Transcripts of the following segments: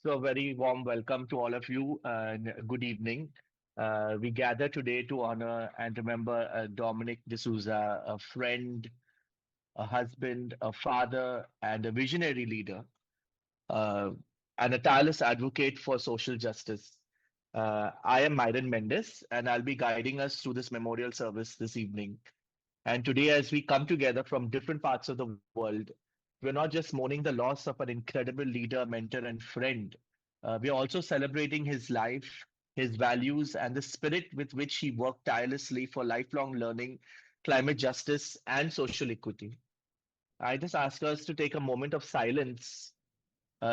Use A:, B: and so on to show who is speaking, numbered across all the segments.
A: So, a very warm welcome to all of you and good evening. We gather today to honor and remember Dominic D'Souza, a friend, a husband, a father, and a visionary leader, uh, and a tireless advocate for social justice. I am Myron Mendes, and I'll be guiding us through this memorial service this evening. And today, as we come together from different parts of the world, we're not just mourning the loss of an incredible leader, mentor, and friend. We are also celebrating his life, his values, and the spirit with which he worked tirelessly for lifelong learning, climate justice, and social equity. I just ask us to take a moment of silence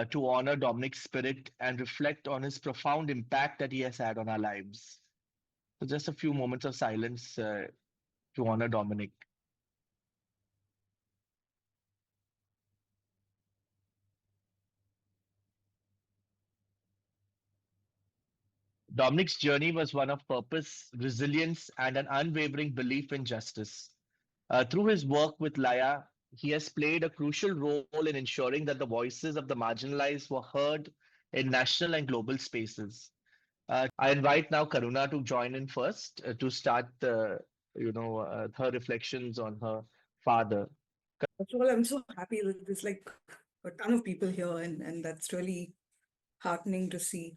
A: to honor Dominic's spirit and reflect on his profound impact that he has had on our lives. So, just a few moments of silence to honor Dominic. Dominic's journey was one of purpose, resilience, and an unwavering belief in justice. Through his work with LAYA, he has played a crucial role in ensuring that the voices of the marginalized were heard in national and global spaces. I invite now Karuna to join in first to start her reflections on her father.
B: First of all, I'm so happy that there's like a ton of people here, and that's really heartening to see.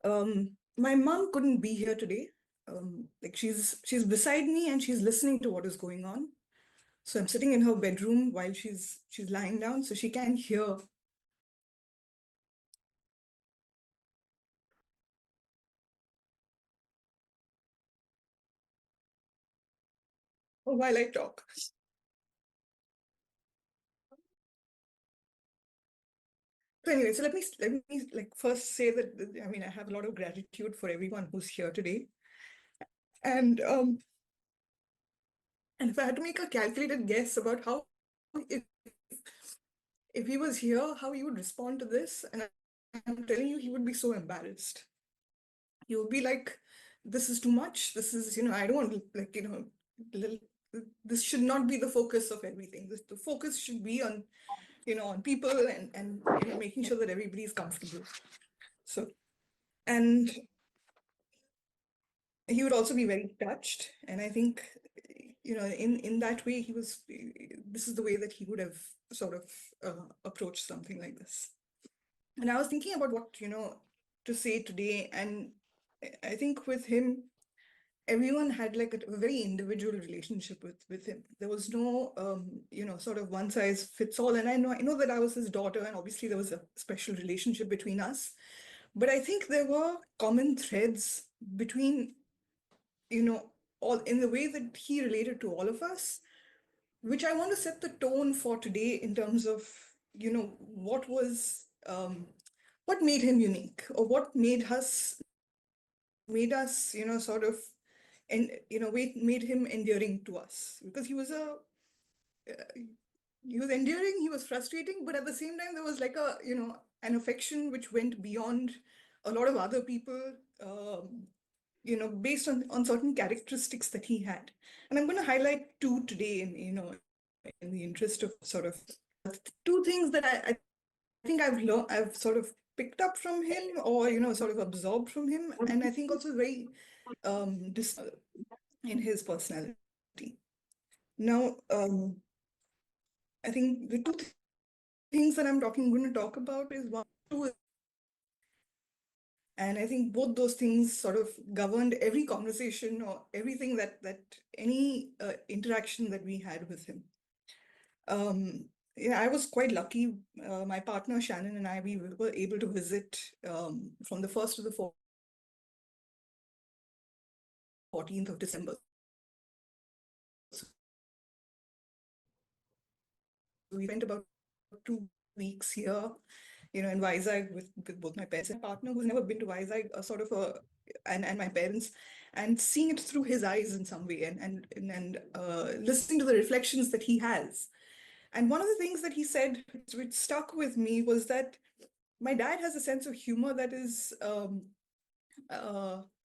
B: My mom couldn't be here today. Like she's beside me and she's listening to what is going on. So I'm sitting in her bedroom while she's lying down, so she can hear while I talk. So anyway, so let me like first say that I mean I have a lot of gratitude for everyone who's here today, and if I had to make a calculated guess about how if if he was here, how he would respond to this, and I'm telling you, he would be so embarrassed. He would be like, "This is too much. This is I don't want like this should not be the focus of everything. The focus should be on on people and making sure that everybody is comfortable." So and he would also be very touched, and I think in that way he was. This is the way that he would have sort of approached something like this. And I was thinking about what to say today, and I think with him, everyone had like a very individual relationship with him. There was no sort of one size fits all. And I know that I was his daughter, and obviously there was a special relationship between us. But I think there were common threads between all in the way that he related to all of us, which I want to set the tone for today in terms of what was what made him unique, or what made us sort of, and made him endearing to us, because he was endearing, he was frustrating, but at the same time there was like a an affection which went beyond a lot of other people, based on certain characteristics that he had. And I'm going to highlight two today in the interest of sort of two things that I think I've sort of picked up from him, or sort of absorbed from him, and I think also very in his personality. Now, I think the two things that I'm going to talk about is one, two, and I think both those things sort of governed every conversation or everything that any interaction that we had with him. Yeah, I was quite lucky. My partner Shannon and I, we were able to visit from the 1st to the 14th of December. We spent about 2 weeks here, in Vizag with both my parents and my partner who's never been to Vizag, and my parents, and seeing it through his eyes in some way, and listening to the reflections that he has. And one of the things that he said, which stuck with me, was that my dad has a sense of humor that is, and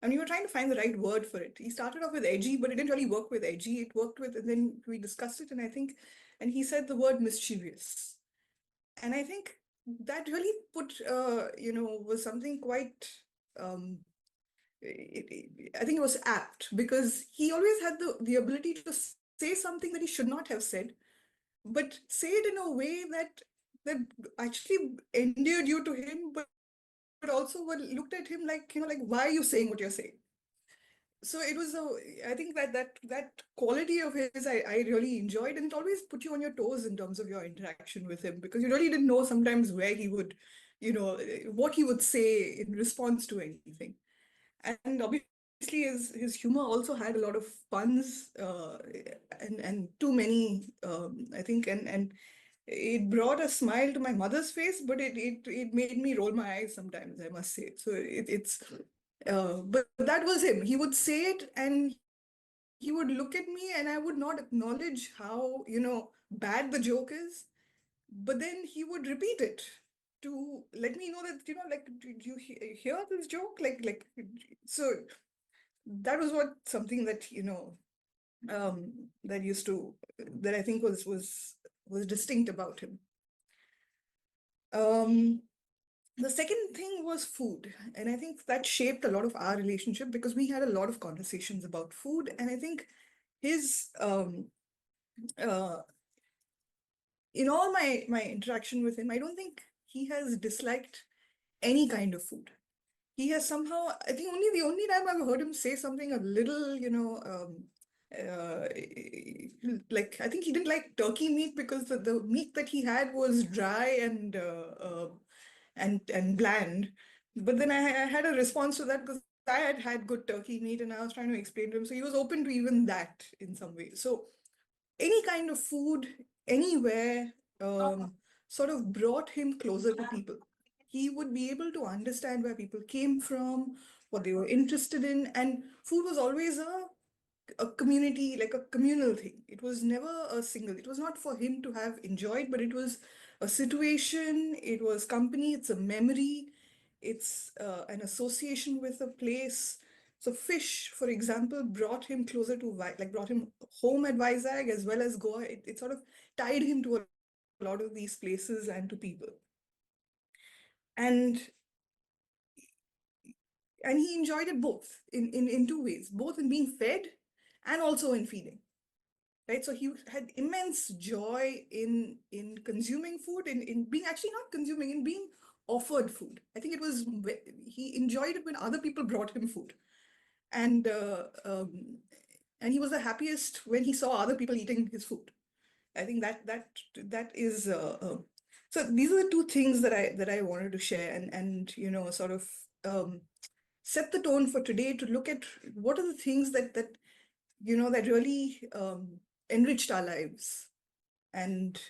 B: we were trying to find the right word for it. He started off with edgy, but it didn't really work with edgy. It worked with, and then we discussed it, and he said the word mischievous. And I think that really was something quite, um, I think it was apt, because he always had the ability to say something that he should not have said, but say it in a way that actually endeared you to him, but also looked at him like, like, why are you saying what you're saying? So it was I think that quality of his I really enjoyed, and it always put you on your toes in terms of your interaction with him, because you really didn't know sometimes where he would, what he would say in response to anything. And obviously his humor also had a lot of puns, and too many, I think, and it brought a smile to my mother's face, but it made me roll my eyes sometimes, I must say. So but that was him. He would say it and he would look at me, and I would not acknowledge how, bad the joke is, but then he would repeat it to let me know that, did you hear this joke? So that was what something that, that used to, that I think was distinct about him. Um, the second thing was food. And I think that shaped a lot of our relationship, because we had a lot of conversations about food. And I think his, uh, in all my interaction with him, I don't think he has disliked any kind of food. He has somehow, I think the only time I've heard him say something a little, uh, like, I think he didn't like turkey meat because the meat that he had was dry and bland. But then I had a response to that, because I had had good turkey meat and I was trying to explain to him. So he was open to even that in some way. So any kind of food, anywhere, sort of brought him closer to people. He would be able to understand where people came from, what they were interested in, and food was always a community, like a communal thing. It was never a single. It was not for him to have enjoyed, but it was a situation. It was company. It's a memory. It's an association with a place. So fish, for example, brought him closer to, like, brought him home at Vizag as well as Goa. It sort of tied him to a lot of these places and to people. And and he enjoyed it both in two ways, both in being fed and also in feeding. Right, so he had immense joy in consuming food, in being, actually not consuming, in being offered food. I think he enjoyed it when other people brought him food, and and he was the happiest when he saw other people eating his food. I think that is so these are the two things that I wanted to share, and sort of um, set the tone for today, to look at what are the things that really enriched our lives, and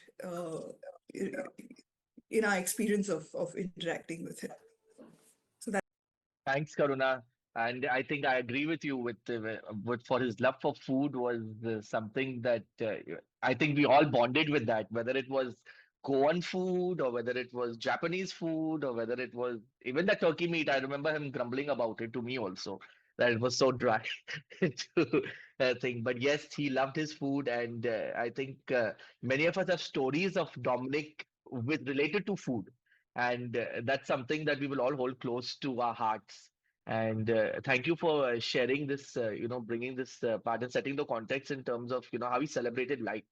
B: in our experience of interacting with him. So that.
A: Thanks, Karuna. And I think I agree with you with for his love for food was something that I think we all bonded with that, whether it was Goan food or whether it was Japanese food or whether it was even the turkey meat. I remember him grumbling about it to me also, that it was so dry to thing. But yes, he loved his food, and I think many of us have stories of Dominic with related to food, and that's something that we will all hold close to our hearts. And thank you for sharing this, bringing this part and setting the context in terms of, how he celebrated life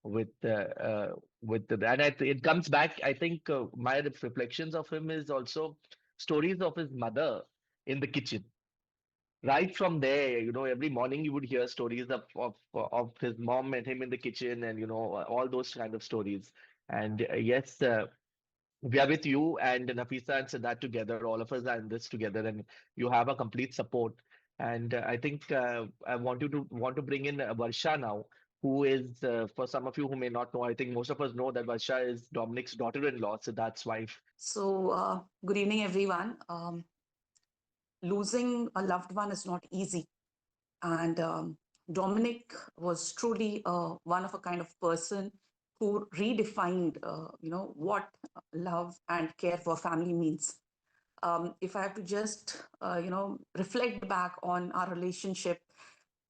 A: with and it comes back. I think my reflections of him is also stories of his mother in the kitchen. Right from there, every morning you would hear stories of his mom and him in the kitchen, and all those kind of stories. And yes, we are with you and Nafisa and Siddharth together. All of us are in this together, and you have a complete support. And I think I want to bring in Varsha now, who is for some of you who may not know. I think most of us know that Varsha is Dominic's daughter-in-law, Siddharth's wife.
C: So, good evening, everyone. Losing a loved one is not easy. And Dominic was truly one of a kind of person who redefined, what love and care for family means. If I have to just, reflect back on our relationship,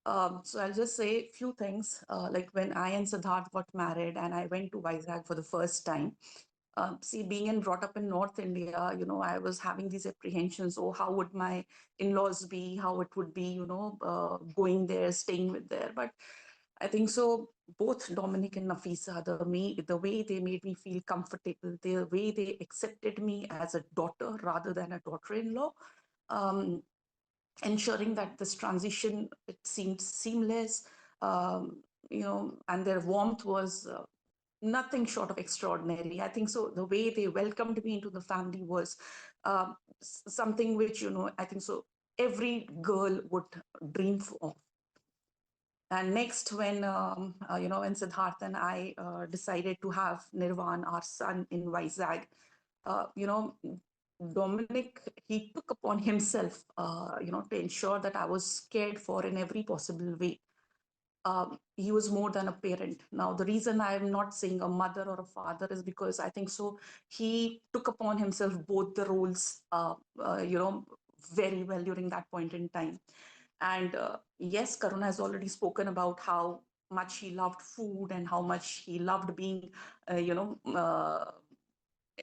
C: so I'll just say a few things. Like when I and Siddharth got married and I went to Vizag for the first time, See, being brought up in North India, I was having these apprehensions. Oh, how would my in-laws be? How it would be, going there, staying with there. But I think so. Both Dominic and Nafisa, the way they made me feel comfortable, the way they accepted me as a daughter rather than a daughter-in-law, um, ensuring that this transition, it seemed seamless, and their warmth was nothing short of extraordinary. I think so. The way they welcomed me into the family was something which, I think so every girl would dream of. And next, when when Siddharth and I decided to have Nirvan, our son, in Vizag, Dominic, he took upon himself, to ensure that I was cared for in every possible way. He was more than a parent. Now, the reason I'm not saying a mother or a father is because I think so he took upon himself both the roles, very well during that point in time. And yes, Karuna has already spoken about how much he loved food and how much he loved being,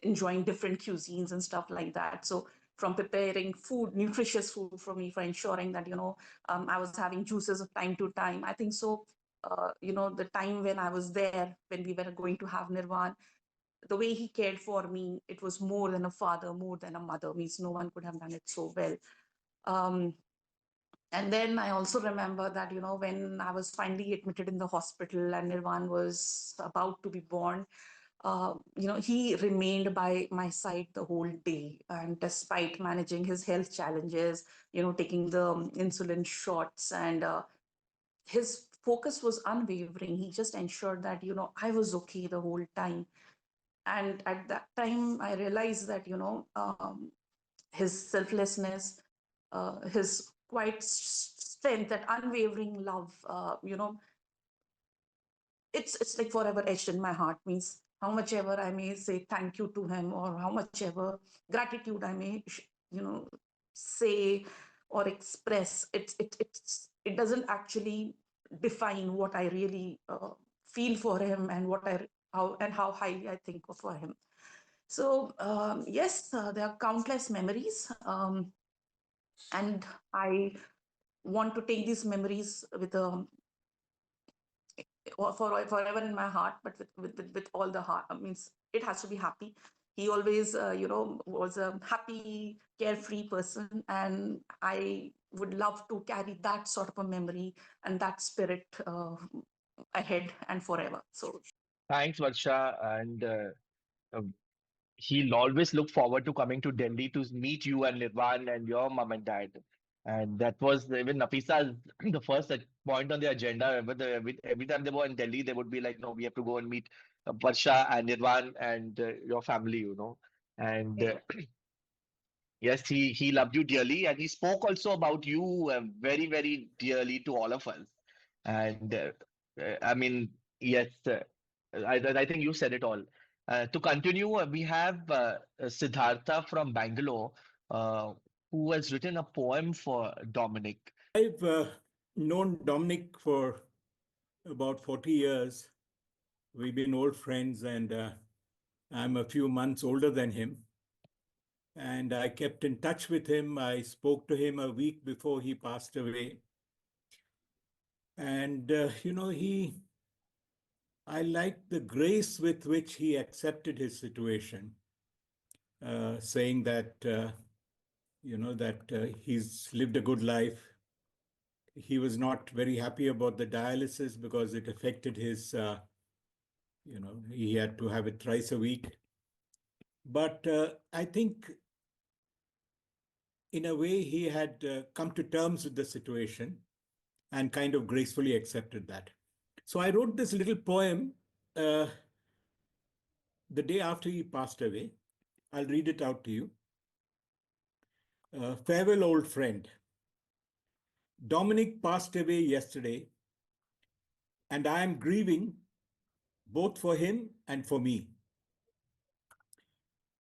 C: enjoying different cuisines and stuff like that. So from preparing food, nutritious food for me, for ensuring that, I was having juices of time to time. I think so, the time when I was there, when we were going to have Nirvan, the way he cared for me, it was more than a father, more than a mother. Means no one could have done it so well. And then I also remember that, when I was finally admitted in the hospital and Nirvan was about to be born, he remained by my side the whole day. And despite managing his health challenges, taking the insulin shots, and his focus was unwavering. He just ensured that, I was okay the whole time. And at that time, I realized that, his selflessness, his quiet strength, that unwavering love, it's like forever etched in my heart. Means how much ever I may say thank you to him, or how much ever gratitude I may, say or express, it doesn't actually define what I really feel for him, and how highly I think of for him. So yes, there are countless memories, and I want to take these memories with forever in my heart, but with all the heart. Means it has to be happy. He always, was a happy, carefree person, and I would love to carry that sort of a memory and that spirit ahead and forever. So
A: Thanks, Varsha. And he'll always look forward to coming to Delhi to meet you and Nirvan and your mom and dad. And that was even Nafisa's the first point on the agenda. Every time they were in Delhi, they would be like, "No, we have to go and meet Varsha and Nirvan and your family." And yes, he loved you dearly, and he spoke also about you very, very dearly to all of us. And I mean, yes, I think you said it all. To continue, we have Siddhartha from Bangalore, uh, who has written a poem for Dominic.
D: I've known Dominic for about 40 years. We've been old friends, and I'm a few months older than him. And I kept in touch with him. I spoke to him a week before he passed away. And, I liked the grace with which he accepted his situation, saying that, he's lived a good life. He was not very happy about the dialysis because it affected his, he had to have it thrice a week. But I think in a way he had come to terms with the situation and kind of gracefully accepted that. So I wrote this little poem the day after he passed away. I'll read it out to you. Farewell, old friend. Dominic passed away yesterday, and I am grieving both for him and for me.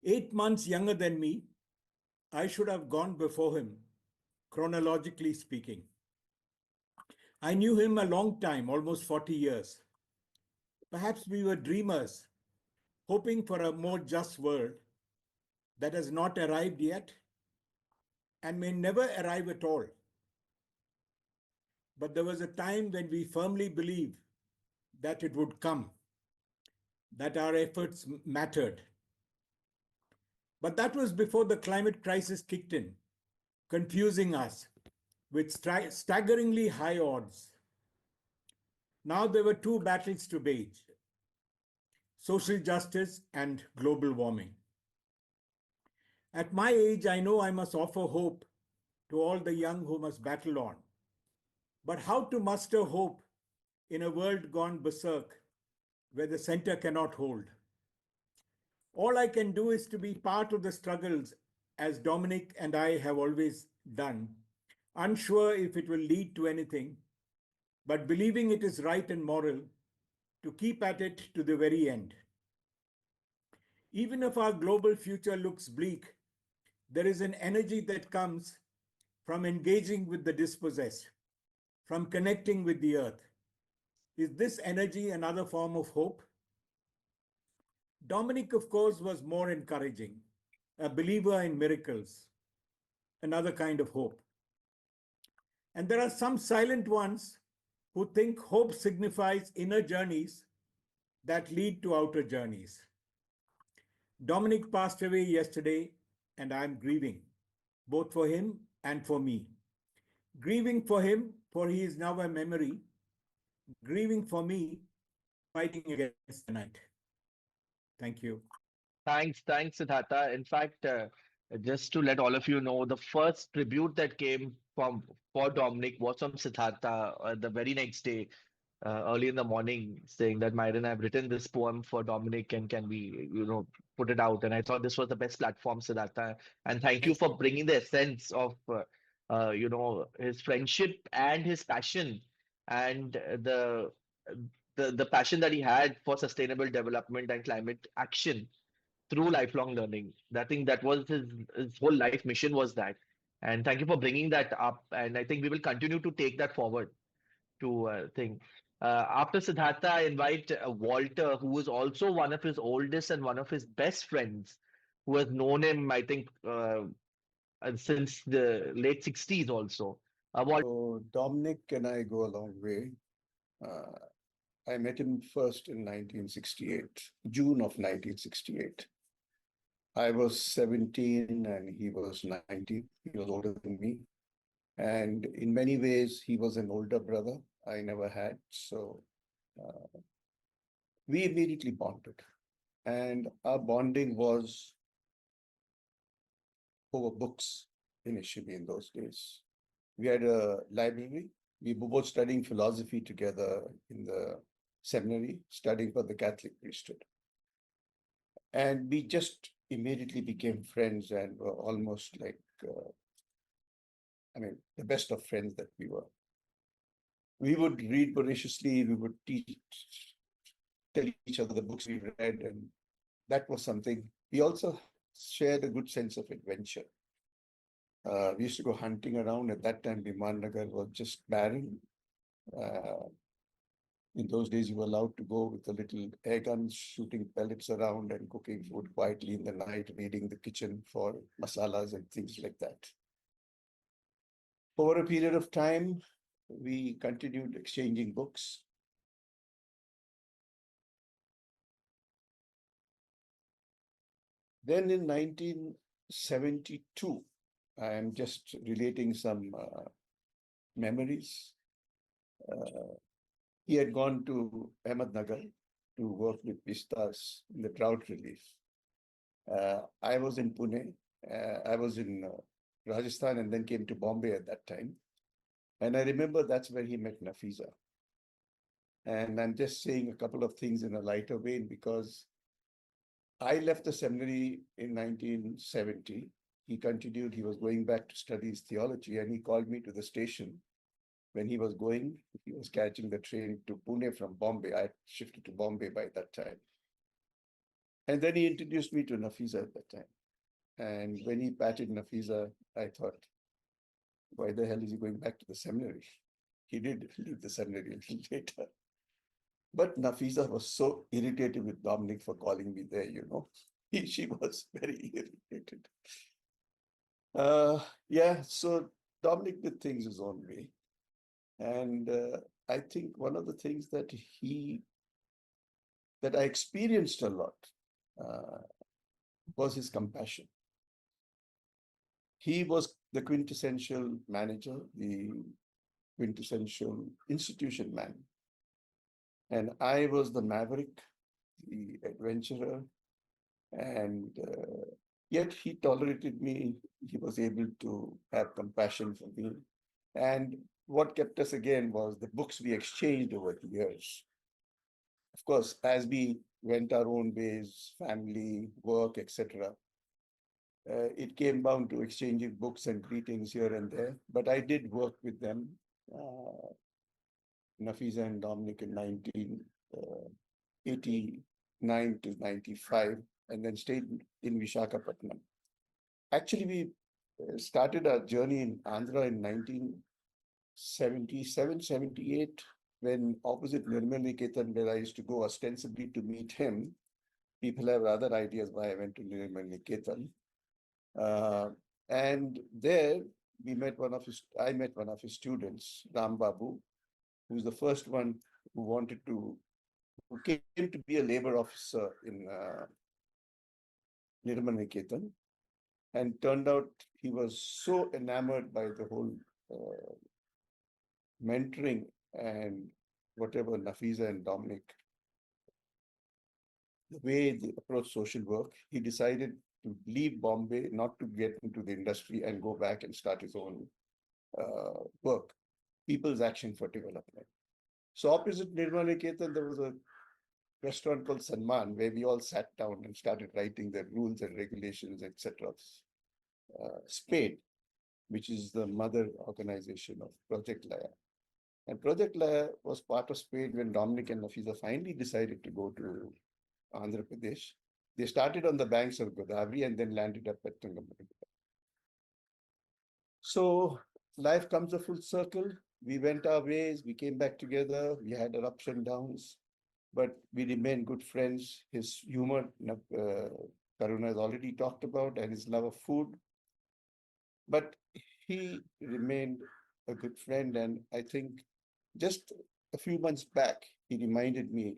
D: 8 months younger than me, I should have gone before him, chronologically speaking. I knew him a long time, almost 40 years. Perhaps we were dreamers, hoping for a more just world that has not arrived yet and may never arrive at all. But there was a time when we firmly believed that it would come, that our efforts mattered. But that was before the climate crisis kicked in, confusing us with staggeringly high odds. Now there were two battles to wage: social justice and global warming. At my age, I know I must offer hope to all the young who must battle on. But how to muster hope in a world gone berserk where the center cannot hold? All I can do is to be part of the struggles, as Dominic and I have always done, unsure if it will lead to anything, but believing it is right and moral to keep at it to the very end. Even if our global future looks bleak, there is an energy that comes from engaging with the dispossessed, from connecting with the earth. Is this energy another form of hope? Dominic, of course, was more encouraging, a believer in miracles, another kind of hope. And there are some silent ones who think hope signifies inner journeys that lead to outer journeys. Dominic passed away yesterday, and I'm grieving, both for him and for me. Grieving for him, for he is now a memory. Grieving for me, fighting against the night. Thank you.
A: Thanks, Siddhartha. In fact, just to let all of you know, the first tribute that came from for Dominic was from Siddhartha the very next day, early in the morning, saying that Myron, I've written this poem for Dominic, and can we, put it out? And I thought this was the best platform, Siddhartha. And thank you for bringing the essence of, his friendship and his passion, and the passion that he had for sustainable development and climate action through lifelong learning. I think that was his whole life mission was that. And thank you for bringing that up. And I think we will continue to take that forward to thing. After Siddhartha, I invite Walter, who is also one of his oldest and one of his best friends, who has known him, I think, since the late 60s also. Walter.
E: So Dominic and I go a long way. I met him first in 1968, June of 1968. I was 17 and he was 19. He was older than me. And in many ways, he was an older brother I never had. So we immediately bonded. And our bonding was over books initially in those days. We had a library. We were both studying philosophy together in the seminary, studying for the Catholic priesthood. And we just immediately became friends and were almost like, the best of friends that we were. We would read voraciously, we would tell each other the books we read, and that was something. We also shared a good sense of adventure. We used to go hunting around. At that time, Biman Nagar was just barren. In those days, you were allowed to go with the little air guns, shooting pellets around and cooking food quietly in the night, raiding the kitchen for masalas and things like that. Over a period of time, we continued exchanging books. Then in 1972, I am just relating some memories. He had gone to Ahmednagar to work with VISTAS in the drought relief. I was in Pune. I was in Rajasthan and then came to Bombay at that time. And I remember that's where he met Nafisa. And I'm just saying a couple of things in a lighter vein because I left the seminary in 1970. He continued, he was going back to study his theology, and he called me to the station. When he was going, he was catching the train to Pune from Bombay. I shifted to Bombay by that time. And then he introduced me to Nafisa at that time. And when he patted Nafisa, I thought, why the hell is he going back to the seminary? He did leave the seminary a little later. But Nafisa was so irritated with Dominic for calling me there, you know. She was very irritated. Yeah, so Dominic did things his own way. And I think one of the things that I experienced a lot was his compassion. He was the quintessential manager, the quintessential institution man. And I was the maverick, the adventurer, and yet he tolerated me. He was able to have compassion for me. And what kept us again was the books we exchanged over the years. Of course, as we went our own ways, family, work, etc., it came down to exchanging books and greetings here and there. But I did work with them, Nafisa and Dominic, in 1989 to 95, and then stayed in Visakhapatnam. Actually, we started our journey in Andhra in 1977, 78, when opposite Niketan, where I used to go ostensibly to meet him. People have other ideas why I went to Niketan. And there I met one of his students, Ram Babu, who's the first one who came to be a labor officer in Niketan. And turned out he was so enamored by the whole mentoring and whatever Nafisa and Dominic, the way they approach social work, he decided to leave Bombay, not to get into the industry and go back and start his own work, People's Action for Development. So opposite Nirmala Niketan, there was a restaurant called Sanman, where we all sat down and started writing the rules and regulations, etc. SPADE, which is the mother organization of Project LAYA. And Project LAYA was part of SPADE when Dominic and Nafisa finally decided to go to Andhra Pradesh. They started on the banks of Godavari and then landed up at Tungamudra. So life comes a full circle. We went our ways, we came back together, we had our ups and downs, but we remained good friends. His humor, Karuna has already talked about, and his love of food. But he remained a good friend. And I think just a few months back, he reminded me,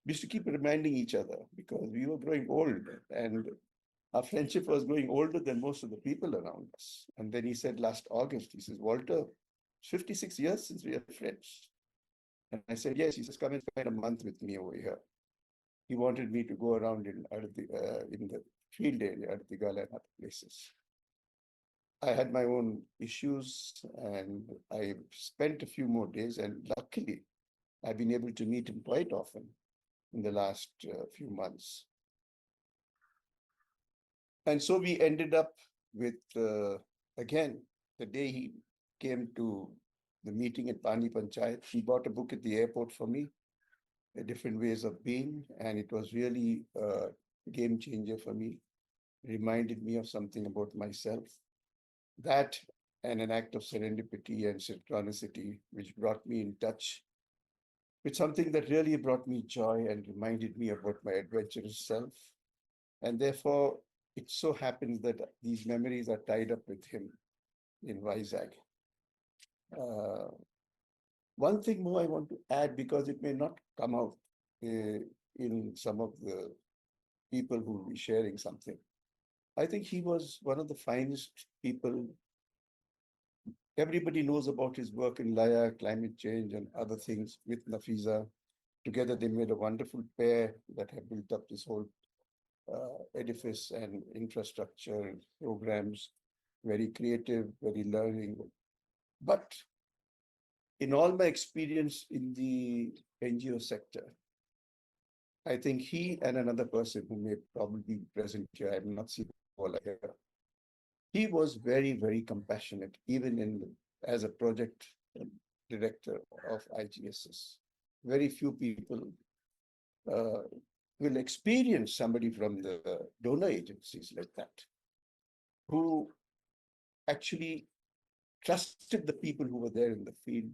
E: we used to keep reminding each other because we were growing old and our friendship was growing older than most of the people around us. And then he said last August, he says, Walter, it's 56 years since we are friends. And I said, yes. He says, come and spend a month with me over here. He wanted me to go around in the field area, Artigala and other places. I had my own issues and I spent a few more days, and luckily I've been able to meet him quite often in the last few months. And so we ended up with, again, the day he came to the meeting at Pani Panchayat, he bought a book at the airport for me, Different Ways of Being, and it was really a game changer for me. It reminded me of something about myself. That and an act of serendipity and synchronicity, which brought me in touch with something that really brought me joy and reminded me about my adventurous self. And therefore, it so happens that these memories are tied up with him in Vizag. One thing more I want to add, because it may not come out in some of the people who will be sharing something. I think he was one of the finest people. Everybody knows about his work in LAYA, climate change, and other things with Nafisa. Together, they made a wonderful pair that have built up this whole edifice and infrastructure programs, very creative, very learning. But in all my experience in the NGO sector, I think he and another person who may probably be present here, I have not seen all here, he was very, very compassionate, even as a project director of IGSSS. Very few people will experience somebody from the donor agencies like that, who actually trusted the people who were there in the field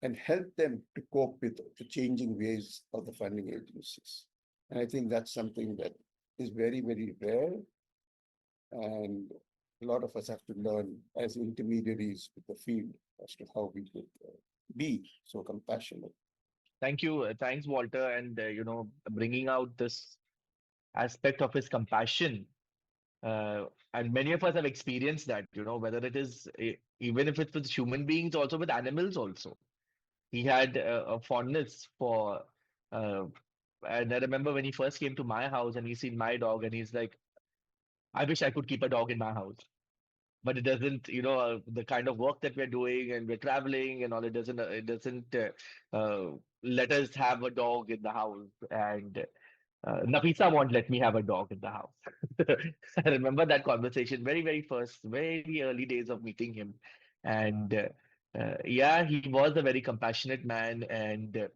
E: and help them to cope with the changing ways of the funding agencies. And I think that's something that is very, very rare. And a lot of us have to learn as intermediaries with the field as to how we could be so compassionate.
A: Thank you. Thanks, Walter. And, bringing out this aspect of his compassion. And many of us have experienced that, whether it is, even if it's with human beings, also with animals also. He had a fondness for, and I remember when he first came to my house and he's seen my dog and he's like, I wish I could keep a dog in my house. But it doesn't, the kind of work that we're doing and we're traveling and all, it doesn't let us have a dog in the house. And Nafisa won't let me have a dog in the house. I remember that conversation, very early days of meeting him. And yeah, he was a very compassionate man. And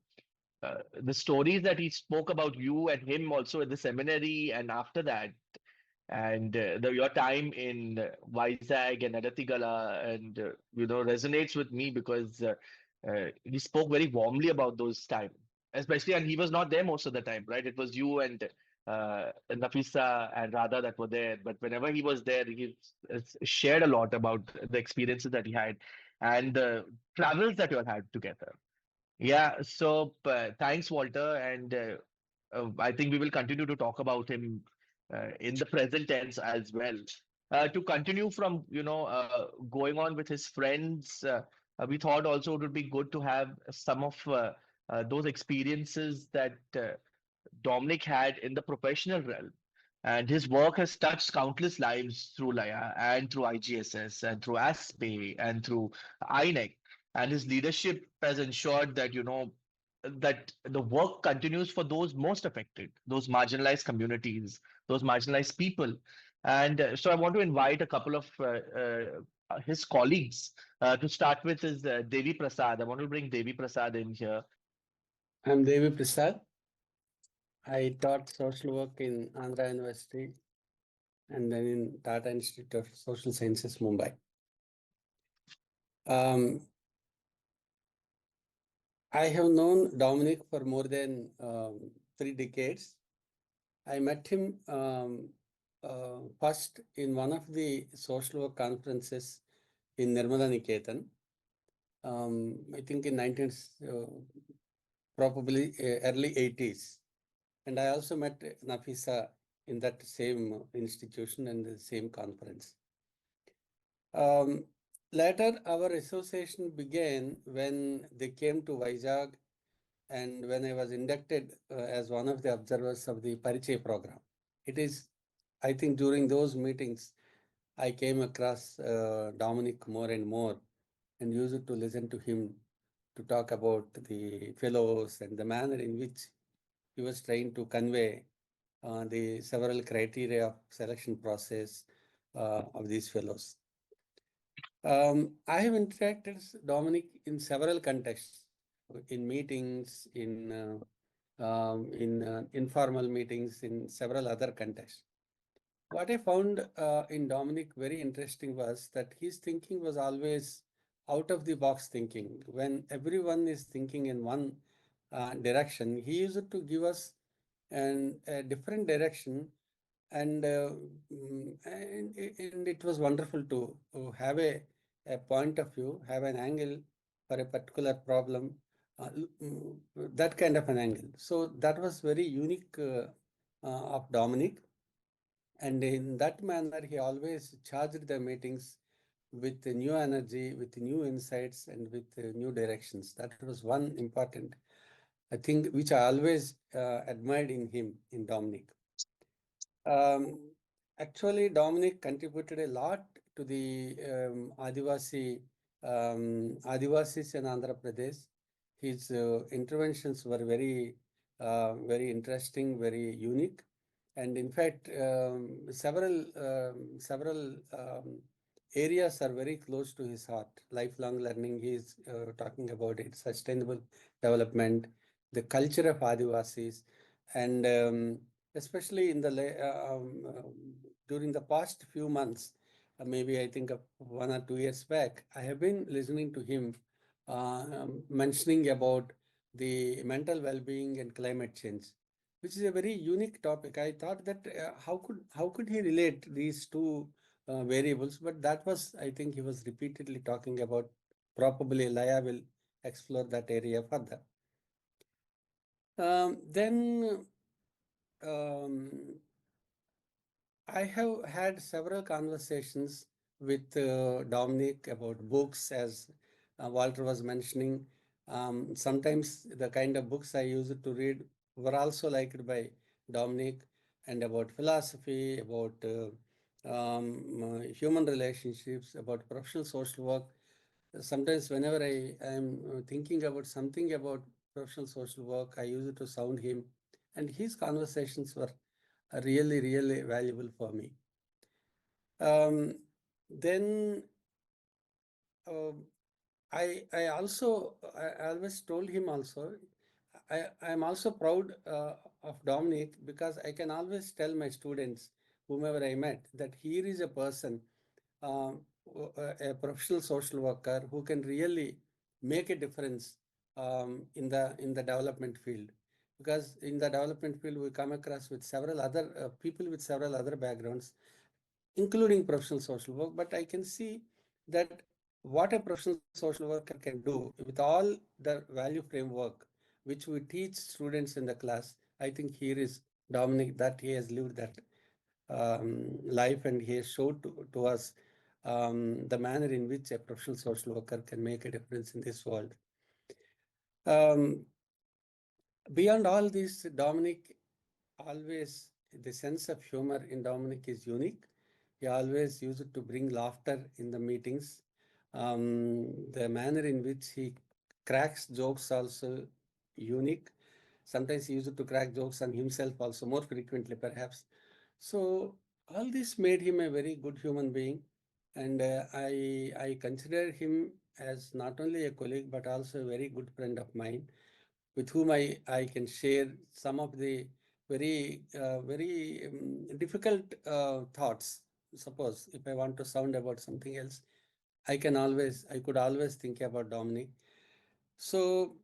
A: the stories that he spoke about you and him also at the seminary and after that, and your time in Vizag and Adatigala, and resonates with me because he spoke very warmly about those times, especially, and he was not there most of the time, right? It was you and Nafisa and Radha that were there, but whenever he was there, he shared a lot about the experiences that he had and the travels that you all had together. Yeah, so thanks, Walter, and I think we will continue to talk about him in the present tense as well. To continue from, going on with his friends, we thought also it would be good to have some of those experiences that Dominic had in the professional realm. And his work has touched countless lives through LAYA and through IGSSS and through ASPE and through INECC. And his leadership has ensured that, that the work continues for those most affected, those marginalized communities, those marginalized people. And so I want to invite a couple of his colleagues. To start with is Devi Prasad. I want to bring Devi Prasad in here.
F: I'm Devi Prasad. I taught social work in Andhra University and then in Tata Institute of Social Sciences, Mumbai. I have known Dominic for more than 3 decades. I met him first in one of the social work conferences in Nirmala, Niketan. I think in probably early 80s. And I also met Nafisa in that same institution and the same conference. Later, our association began when they came to Vizag and when I was inducted as one of the observers of the Parichay program. It is, I think, during those meetings, I came across Dominic more and more and used to listen to him to talk about the fellows and the manner in which he was trying to convey the several criteria of selection process of these fellows. I have interacted with Dominic in several contexts, in meetings, in informal meetings, in several other contexts. What I found in Dominic very interesting was that his thinking was always out of the box thinking. When everyone is thinking in one direction, he used to give us a different direction, and it was wonderful to have a point of view, have an angle for a particular problem, that kind of an angle. So that was very unique of Dominic. And in that manner, he always charged the meetings with new energy, with new insights, and with new directions. That was one important thing which I always admired in him, in Dominic. Actually, Dominic contributed a lot to the Adivasis in Andhra Pradesh. His interventions were very interesting, very unique. And in fact, several areas are very close to his heart. Lifelong learning, he is talking about it, sustainable development, the culture of Adivasis, and especially in the during the past few months, maybe I think of 1 or 2 years back, I have been listening to him mentioning about the mental well-being and climate change, which is a very unique topic. I thought that how could he relate these two variables? But that was, I think, he was repeatedly talking about. Probably LAYA will explore that area further. Then I have had several conversations with Dominic about books, as Walter was mentioning. Sometimes the kind of books I used to read were also liked by Dominic, and about philosophy, about human relationships, about professional social work. Sometimes whenever I am thinking about something about professional social work, I used to sound him, and his conversations were really, really valuable for me. Then I always told him also, I am also proud of Dominic, because I can always tell my students, whomever I met, that here is a person, a professional social worker who can really make a difference in the development field. Because in the development field, we come across with several other people with several other backgrounds, including professional social work. But I can see that what a professional social worker can do with all the value framework which we teach students in the class. I think here is Dominic, that he has lived that life, and he has showed to us the manner in which a professional social worker can make a difference in this world. Beyond all this, Dominic always, the sense of humor in Dominic is unique. He always used to bring laughter in the meetings. The manner in which he cracks jokes also unique. Sometimes he used to crack jokes on himself also, more frequently perhaps. So all this made him a very good human being, and I consider him as not only a colleague but also a very good friend of mine, with whom I can share some of the very difficult thoughts. Suppose if I want to sound about something else, I could always think about Dominic. So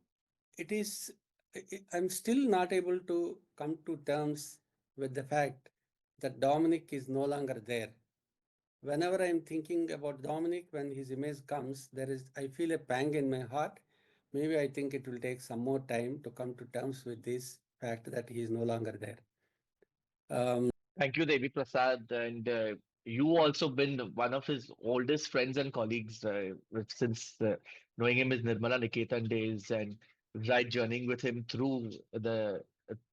F: I'm still not able to come to terms with the fact that Dominic is no longer there. Whenever I'm thinking about Dominic, when his image comes, I feel a pang in my heart. Maybe I think it will take some more time to come to terms with this fact that he is no longer there.
A: Thank you, Devi Prasad. And you also been one of his oldest friends and colleagues since knowing him as Nirmala Niketan days, and right journeying with him through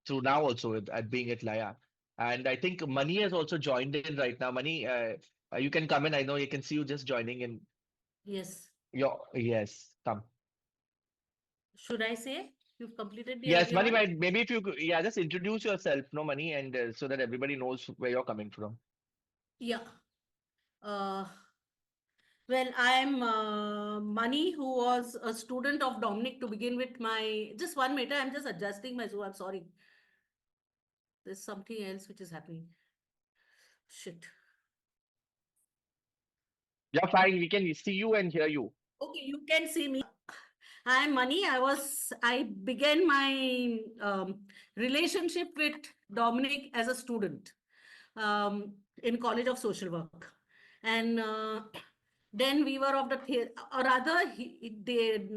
A: now also at being at LAYA. And I think Mani has also joined in right now. Mani, you can come in. I know you can see you just joining in.
G: Yes.
A: Yes, come.
G: Should I say you've completed the
A: Yes,
G: earlier
A: Mani,
G: one?
A: maybe if you could, just introduce yourself, no, Mani, and so that everybody knows where you're coming from.
G: Yeah. Well, I'm Mani, who was a student of Dominic to begin with. Just 1 minute, I'm just adjusting my Zoom. I'm sorry. There's something else which is happening. Shit.
A: You're fine. We can see you and hear you.
G: Okay, you can see me. I'm Mani. I began my relationship with Dominic as a student in College of Social Work. And then we were of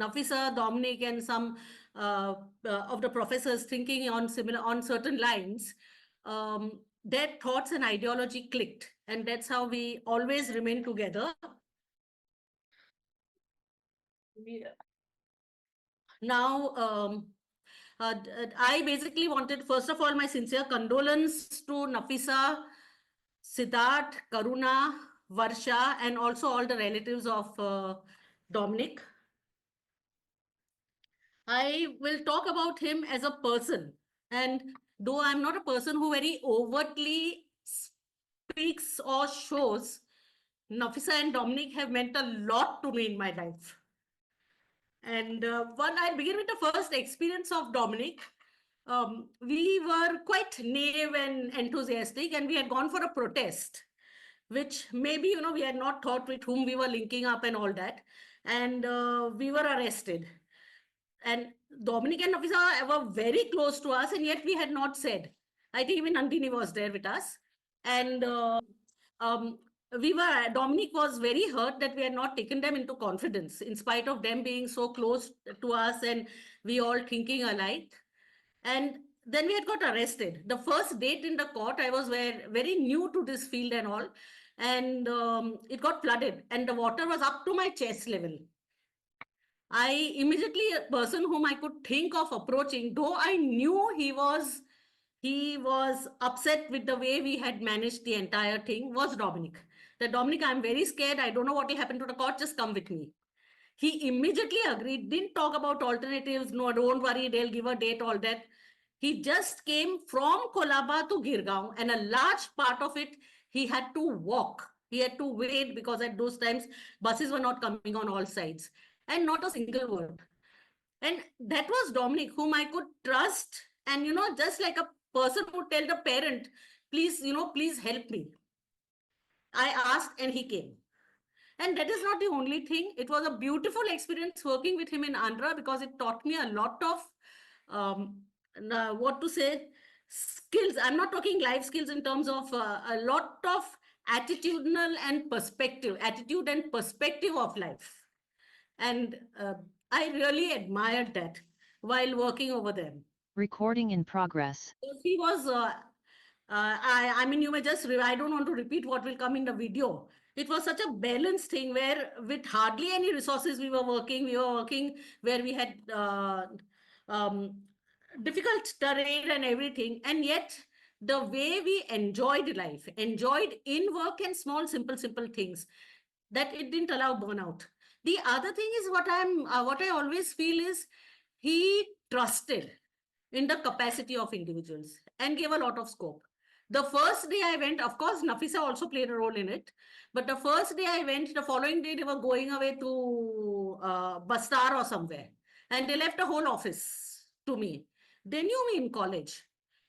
G: Nafisa, Dominic, and some of the professors thinking on certain lines. Their thoughts and ideology clicked, and that's how we always remain together. Now, I basically wanted, first of all, my sincere condolence to Nafisa, Siddharth, Karuna, Varsha, and also all the relatives of Dominic. I will talk about him as a person. And though I'm not a person who very overtly speaks or shows, Nafisa and Dominic have meant a lot to me in my life. And I'll begin with the first experience of Dominic. We were quite naive and enthusiastic, and we had gone for a protest, which maybe, we had not thought with whom we were linking up and all that. and we were arrested. And Dominic and Nafisa were very close to us, and yet we had not said. I think even Nandini was there with us. And um, Dominic was very hurt that we had not taken them into confidence, in spite of them being so close to us and we all thinking alike. And then we had got arrested. The first date in the court, I was very new to this field and all. And it got flooded and the water was up to my chest level. I immediately, a person whom I could think of approaching, though I knew he was upset with the way we had managed the entire thing, was Dominic. That Dominic, I'm very scared. I don't know what will happen to the court. Just come with me. He immediately agreed, didn't talk about alternatives. No, don't worry, they'll give a date, all that. He just came from Kolaba to Girgaon, and a large part of it, he had to walk. He had to wait because at those times, buses were not coming on all sides. And not a single word. And that was Dominic, whom I could trust. And, just like a person would tell the parent, please, please help me. I asked and he came. And that is not the only thing. It was a beautiful experience working with him in Andhra because it taught me a lot of, skills. I'm not talking life skills in terms of a lot of attitude and perspective of life. And I really admired that while working over them.
H: Recording in progress.
G: He was, I mean, you may just, I don't want to repeat what will come in the video. It was such a balanced thing where with hardly any resources we were working where we had difficult terrain and everything. And yet the way we enjoyed life, enjoyed in work and small, simple things, that it didn't allow burnout. The other thing is what I always feel is he trusted in the capacity of individuals and gave a lot of scope. The first day I went, of course, Nafisa also played a role in it. But the first day I went, the following day they were going away to Bastar or somewhere. And they left a whole office to me. They knew me in college.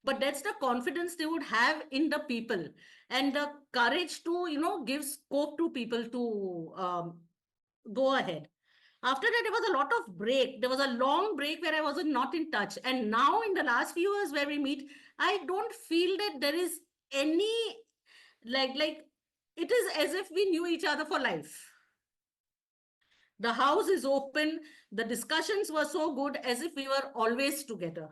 G: But that's the confidence they would have in the people and the courage to, give scope to people to go ahead. After that, there was a lot of break. There was a long break where I was not in touch. And now in the last few years where we meet, I don't feel that there is any, like it is as if we knew each other for life. The house is open. The discussions were so good as if we were always together.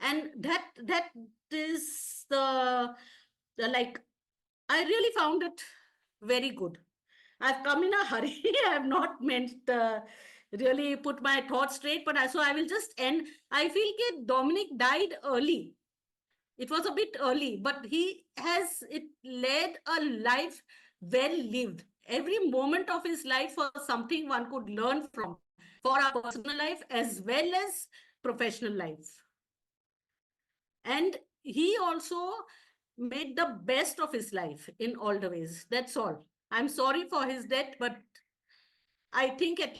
G: And that is the like, I really found it very good. I've come in a hurry. I have not meant really put my thoughts straight, but so I will just end. I feel that Dominic died early. It was a bit early, but he has led a life well lived. Every moment of his life was something one could learn from for our personal life as well as professional life. And he also made the best of his life in all the ways. That's all. I'm sorry for his death, but I think it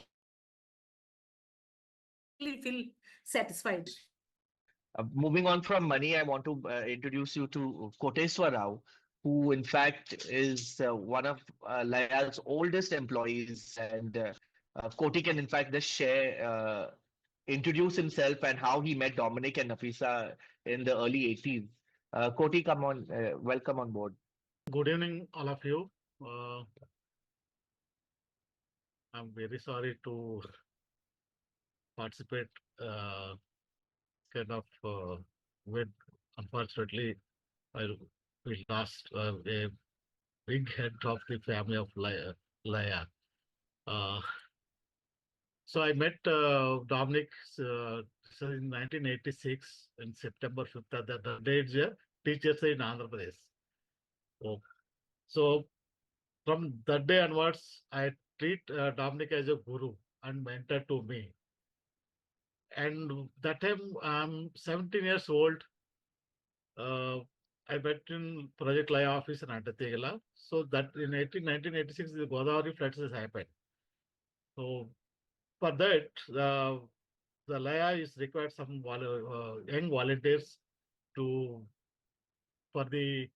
G: will feel satisfied.
A: Moving on from money, I want to introduce you to Koteswar Rao, who in fact is one of LAYA's oldest employees. And Koti can in fact just share, introduce himself and how he met Dominic and Nafisa in the early 80s. Koti, come on, welcome on board.
I: Good evening, all of you. I'm very sorry to participate kind of with, unfortunately, we lost a big head of the family of LAYA. So I met Dominic in 1986 in September 5th. The day is teachers in Andhra Pradesh. So from that day onwards, I treat Dominic as a guru and mentor to me. And that time I'm 17 years old. I met in Project LAYA office in Antategala. So that in 1986, the Godavari floods has happened. So for that, the LAYA is required some young volunteers for the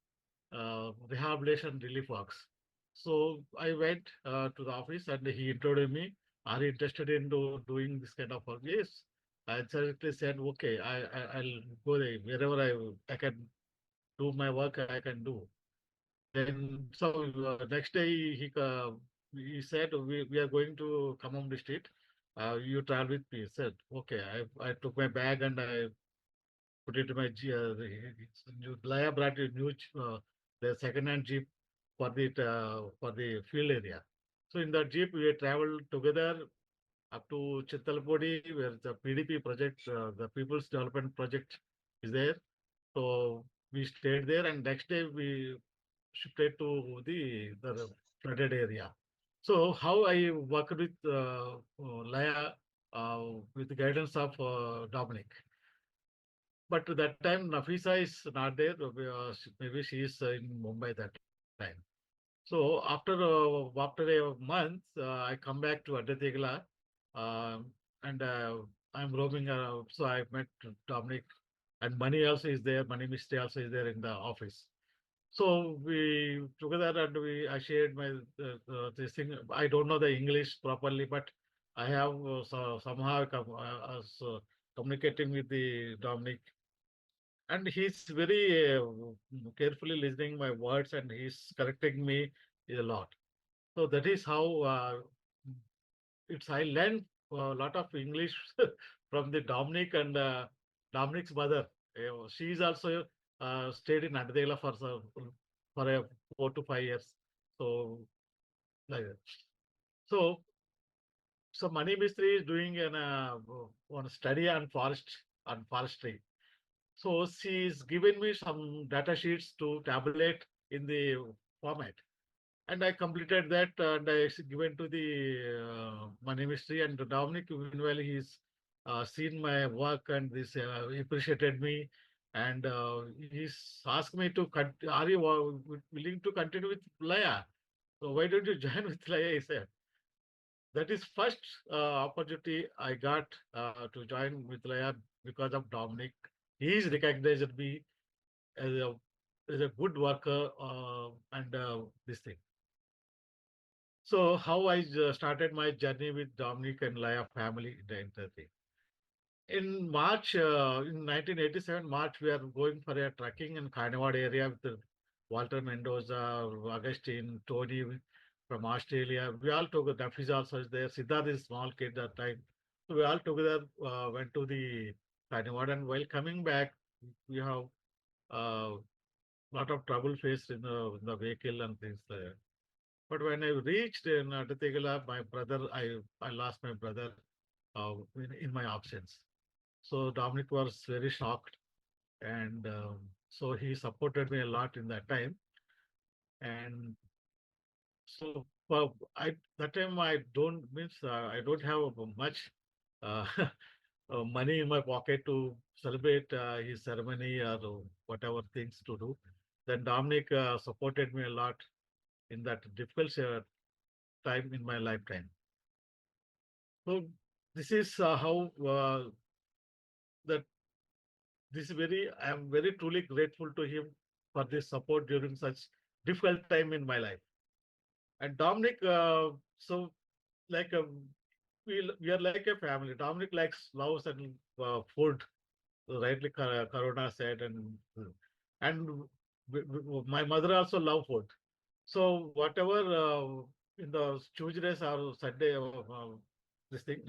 I: rehabilitation relief works. So I went to the office and he introduced me are you interested in doing this kind of work? Yes. I certainly said, okay, I'll go there wherever I can do my work, I can do. Then, so next day he said, we are going to Khammam district. You travel with me. He said, okay. I took my bag and I put it in my LAYA brought a new the second-hand jeep for the field area. So in that jeep we traveled together up to Chittalpodi, where the PDP project, the People's Development Project, is there. So we stayed there, and next day we shifted to the flooded area. So how I worked with LAYA with the guidance of Dominic. But that time Nafisa is not there. Maybe she is in Mumbai that time. So after a month, I come back to Adyathigala, and I'm roaming. So I met Dominic, and Mani also is there. Mani Mistry also is there in the office. So we together and I shared my this thing. I don't know the English properly, but I have somehow communicating with the Dominic, and he's very carefully listening my words, and he's correcting me a lot. So that is how I learned a lot of English from the Dominic and Dominic's mother. She is also stayed in Andhra for 4 to 5 years. So like that. So Mani Mistry is doing one study on forestry. So she's given me some data sheets to tabulate in the format. And I completed that and I given to the Mani Mistry, and Dominic, meanwhile, he's seen my work and this appreciated me. And he's asked me to, are you willing to continue with LAYA? So why don't you join with LAYA? He said. That is first opportunity I got to join with LAYA because of Dominic. He's recognized me as a good worker and this thing. So how I started my journey with Dominic and LAYA family, the entire thing. In March, in 1987, March, we are going for a trekking in Kainawad area with Walter Mendoza, Augustine, Tony from Australia. We all together, Nafisa also is there. Siddharth is a small kid that time. So we all together went to the Kainawad, and while coming back, we have a lot of trouble faced in the vehicle and things there. But when I reached in Adyathigala, my brother, I lost my brother in my absence. So Dominic was very shocked, and so he supported me a lot in that time. And so that time I don't have much money in my pocket to celebrate his ceremony or whatever things to do. Then Dominic supported me a lot in that difficult time in my lifetime. So this is how that I am very truly grateful to him for this support during such difficult time in my life. And Dominic, so like we are like a family. Dominic likes loves and food, rightly Karuna said, and my mother also love food. So whatever in the Tuesdays or Sunday, this thing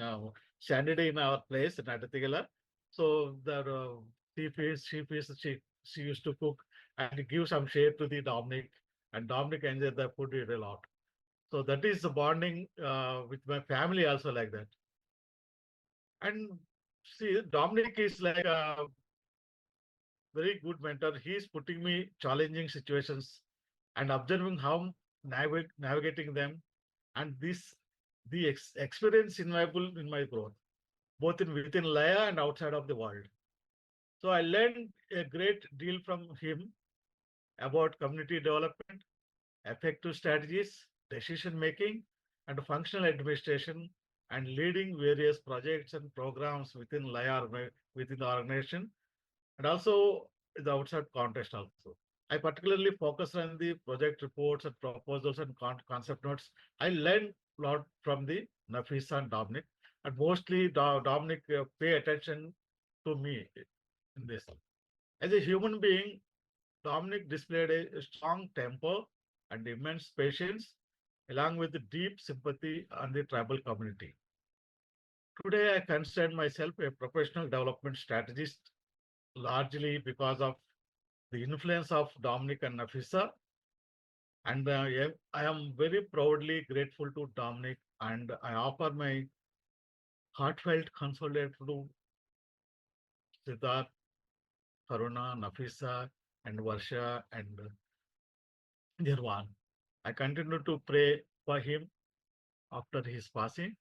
I: Saturday in our place in Adyathigala, so the she used to cook and give some share to the Dominic, and Dominic enjoyed the food a lot. So that is the bonding with my family also like that. And see, Dominic is like a very good mentor. He's putting me challenging situations and observing how navigating them, and the experience invaluable in my growth, both within LAYA and outside of the world. So I learned a great deal from him about community development, effective strategies, decision making, and functional administration, and leading various projects and programs within LAYA within the organization, and also the outside context also. I particularly focus on the project reports and proposals and concept notes. I learned a lot from the Nafisa and Dominic, and mostly Dominic pay attention to me in this. As a human being, Dominic displayed a strong temper and immense patience, along with deep sympathy on the tribal community. Today, I consider myself a professional development strategist, largely because of the influence of Dominic and Nafisa. And I am very proudly grateful to Dominic, and I offer my heartfelt consolation to Siddharth, Karuna, Nafisa, and Varsha, and Nirvan. I continue to pray for him after his passing,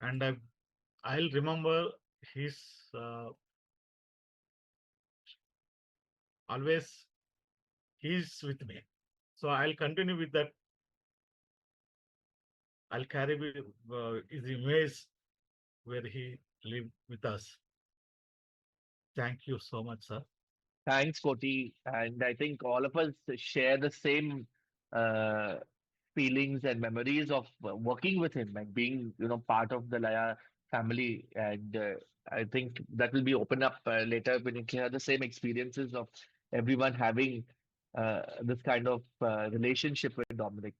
I: and I'll remember his always he's with me. So I'll continue with that. I'll carry his image where he lived with us. Thank you so much, sir.
A: Thanks, Koti. And I think all of us share the same uh, feelings and memories of working with him and being, part of the LAYA family. And I think that will be open up later when you hear the same experiences of everyone having this kind of relationship with Dominic.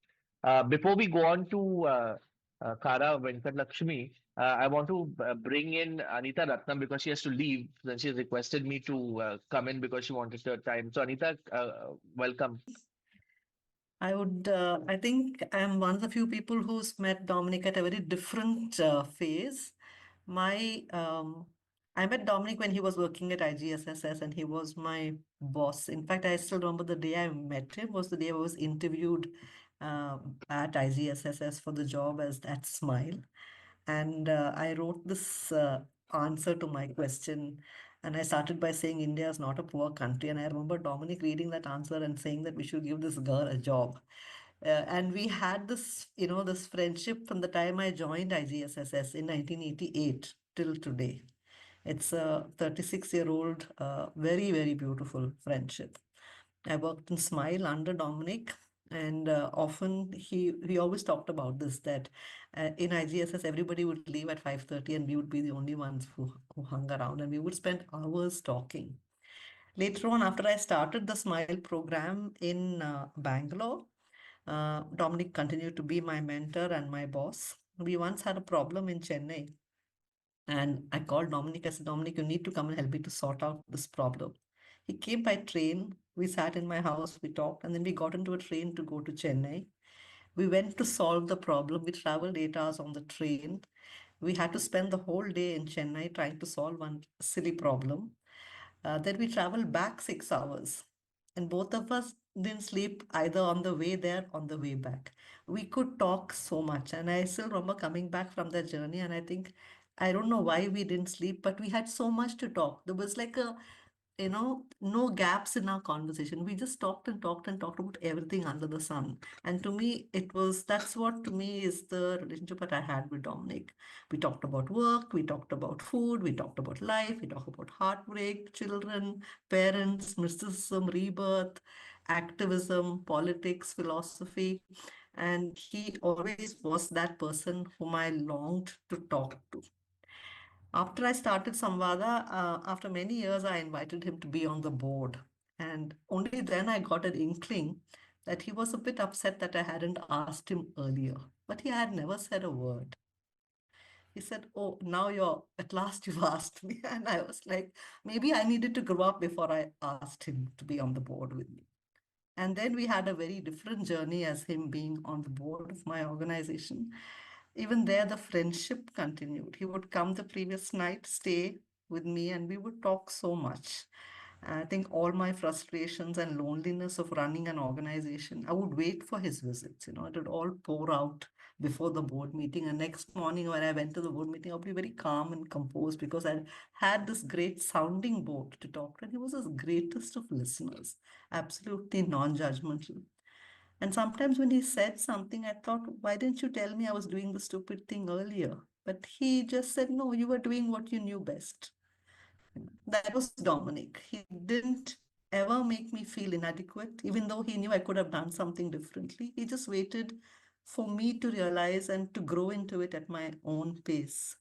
A: Before we go on to Kara Venkat Lakshmi, I want to bring in Anita Ratnam because she has to leave. Then she requested me to come in because she wanted her time. So Anita, welcome.
J: I think I'm one of the few people who's met Dominic at a very different phase. I met Dominic when he was working at IGSSS and he was my boss. In fact, I still remember the day I met him was the day I was interviewed at IGSSS for the job as that smile. And I wrote this answer to my question. And I started by saying India is not a poor country. And I remember Dominic reading that answer and saying that we should give this girl a job. And we had this, this friendship from the time I joined IGSSS in 1988 till today. It's a 36-year-old, very, very beautiful friendship. I worked in Smile under Dominic, and often he always talked about this, that in IGSS, everybody would leave at 5:30 and we would be the only ones who hung around, and we would spend hours talking. Later on, after I started the Smile program in Bangalore, Dominic continued to be my mentor and my boss. We once had a problem in Chennai, and I called Dominic. I said, Dominic, you need to come and help me to sort out this problem. He came by train. We sat in my house, we talked, and then we got into a train to go to Chennai. We went to solve the problem. We traveled 8 hours on the train. We had to spend the whole day in Chennai trying to solve one silly problem. Then we traveled back 6 hours. And both of us didn't sleep either on the way there or on the way back. We could talk so much. And I still remember coming back from that journey. And I think, I don't know why we didn't sleep, but we had so much to talk. There was like no gaps in our conversation. We just talked and talked and talked about everything under the sun. And to me, that's what to me is the relationship that I had with Dominic. We talked about work, we talked about food, we talked about life, we talked about heartbreak, children, parents, mysticism, rebirth, activism, politics, philosophy. And he always was that person whom I longed to talk to. After I started Samvada, after many years, I invited him to be on the board. And only then I got an inkling that he was a bit upset that I hadn't asked him earlier. But he had never said a word. He said, oh, now at last you've asked me. And I was like, maybe I needed to grow up before I asked him to be on the board with me. And then we had a very different journey as him being on the board of my organization. Even there, the friendship continued. He would come the previous night, stay with me, and we would talk so much. I think all my frustrations and loneliness of running an organization, I would wait for his visits. It would all pour out before the board meeting. And next morning, when I went to the board meeting, I would be very calm and composed because I had this great sounding board to talk to. And he was the greatest of listeners, absolutely non-judgmental. And sometimes when he said something, I thought, why didn't you tell me I was doing the stupid thing earlier? But he just said, no, you were doing what you knew best. That was Dominic. He didn't ever make me feel inadequate, even though he knew I could have done something differently. He just waited for me to realize and to grow into it at my own pace.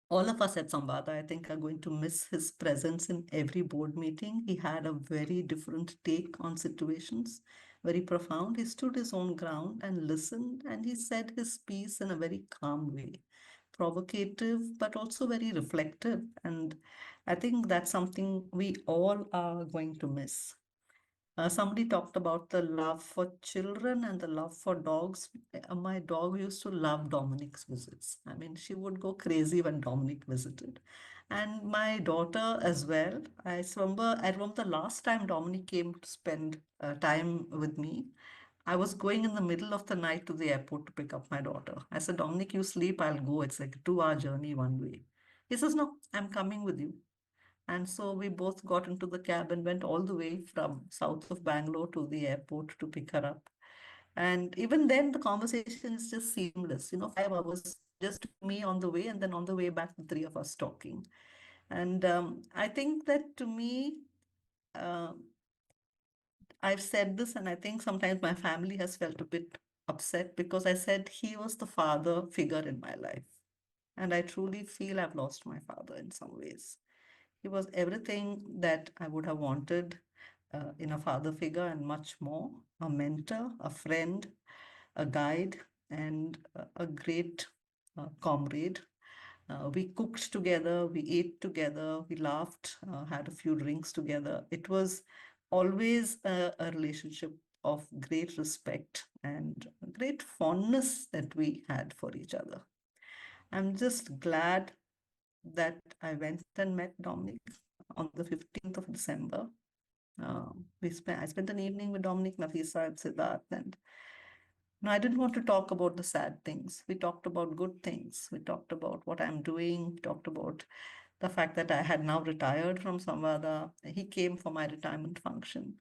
J: All of us at Samvada, I think, are going to miss his presence in every board meeting. He had a very different take on situations, very profound. He stood his own ground and listened, and he said his piece in a very calm way, provocative, but also very reflective. And I think that's something we all are going to miss. Somebody talked about the love for children and the love for dogs. My dog used to love Dominic's visits. I mean, she would go crazy when Dominic visited. And my daughter as well. I remember the last time Dominic came to spend time with me, I was going in the middle of the night to the airport to pick up my daughter. I said, Dominic, you sleep, I'll go. It's like a 2-hour journey one way. He says, no, I'm coming with you. And so we both got into the cab and went all the way from south of Bangalore to the airport to pick her up. And even then, the conversation is just seamless. 5 hours just me on the way, and then on the way back, the 3 of us talking. And I think that to me, I've said this, and I think sometimes my family has felt a bit upset because I said he was the father figure in my life. And I truly feel I've lost my father in some ways. He was everything that I would have wanted in a father figure and much more, a mentor, a friend, a guide, and a great comrade. We cooked together, we ate together, we laughed, had a few drinks together. It was always a relationship of great respect and great fondness that we had for each other. I'm just glad that I went and met Dominic on the 15th of December. I spent an evening with Dominic, Nafisa, and Siddharth, and I didn't want to talk about the sad things. We talked about good things. We talked about what I'm doing. We talked about the fact that I had now retired from Samvada. He came for my retirement function.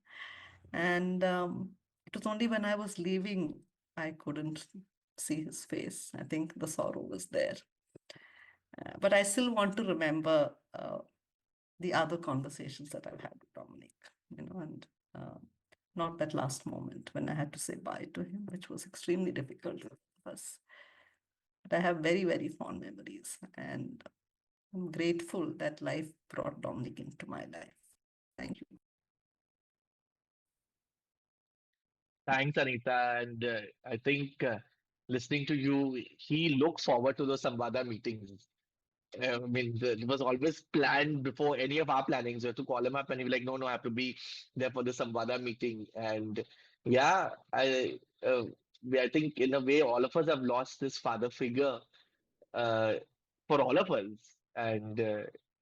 J: And it was only when I was leaving, I couldn't see his face. I think the sorrow was there. But I still want to remember the other conversations that I've had with Dominic, and not that last moment when I had to say bye to him, which was extremely difficult for us. But I have very, very fond memories, and I'm grateful that life brought Dominic into my life. Thank you.
A: Thanks, Anita. And I think listening to you, he looks forward to the Samvada meetings. I mean, it was always planned before any of our plannings. We had to call him up and he'd be like, no, I have to be there for the Samvada meeting. And yeah, I think in a way, all of us have lost this father figure for all of us. And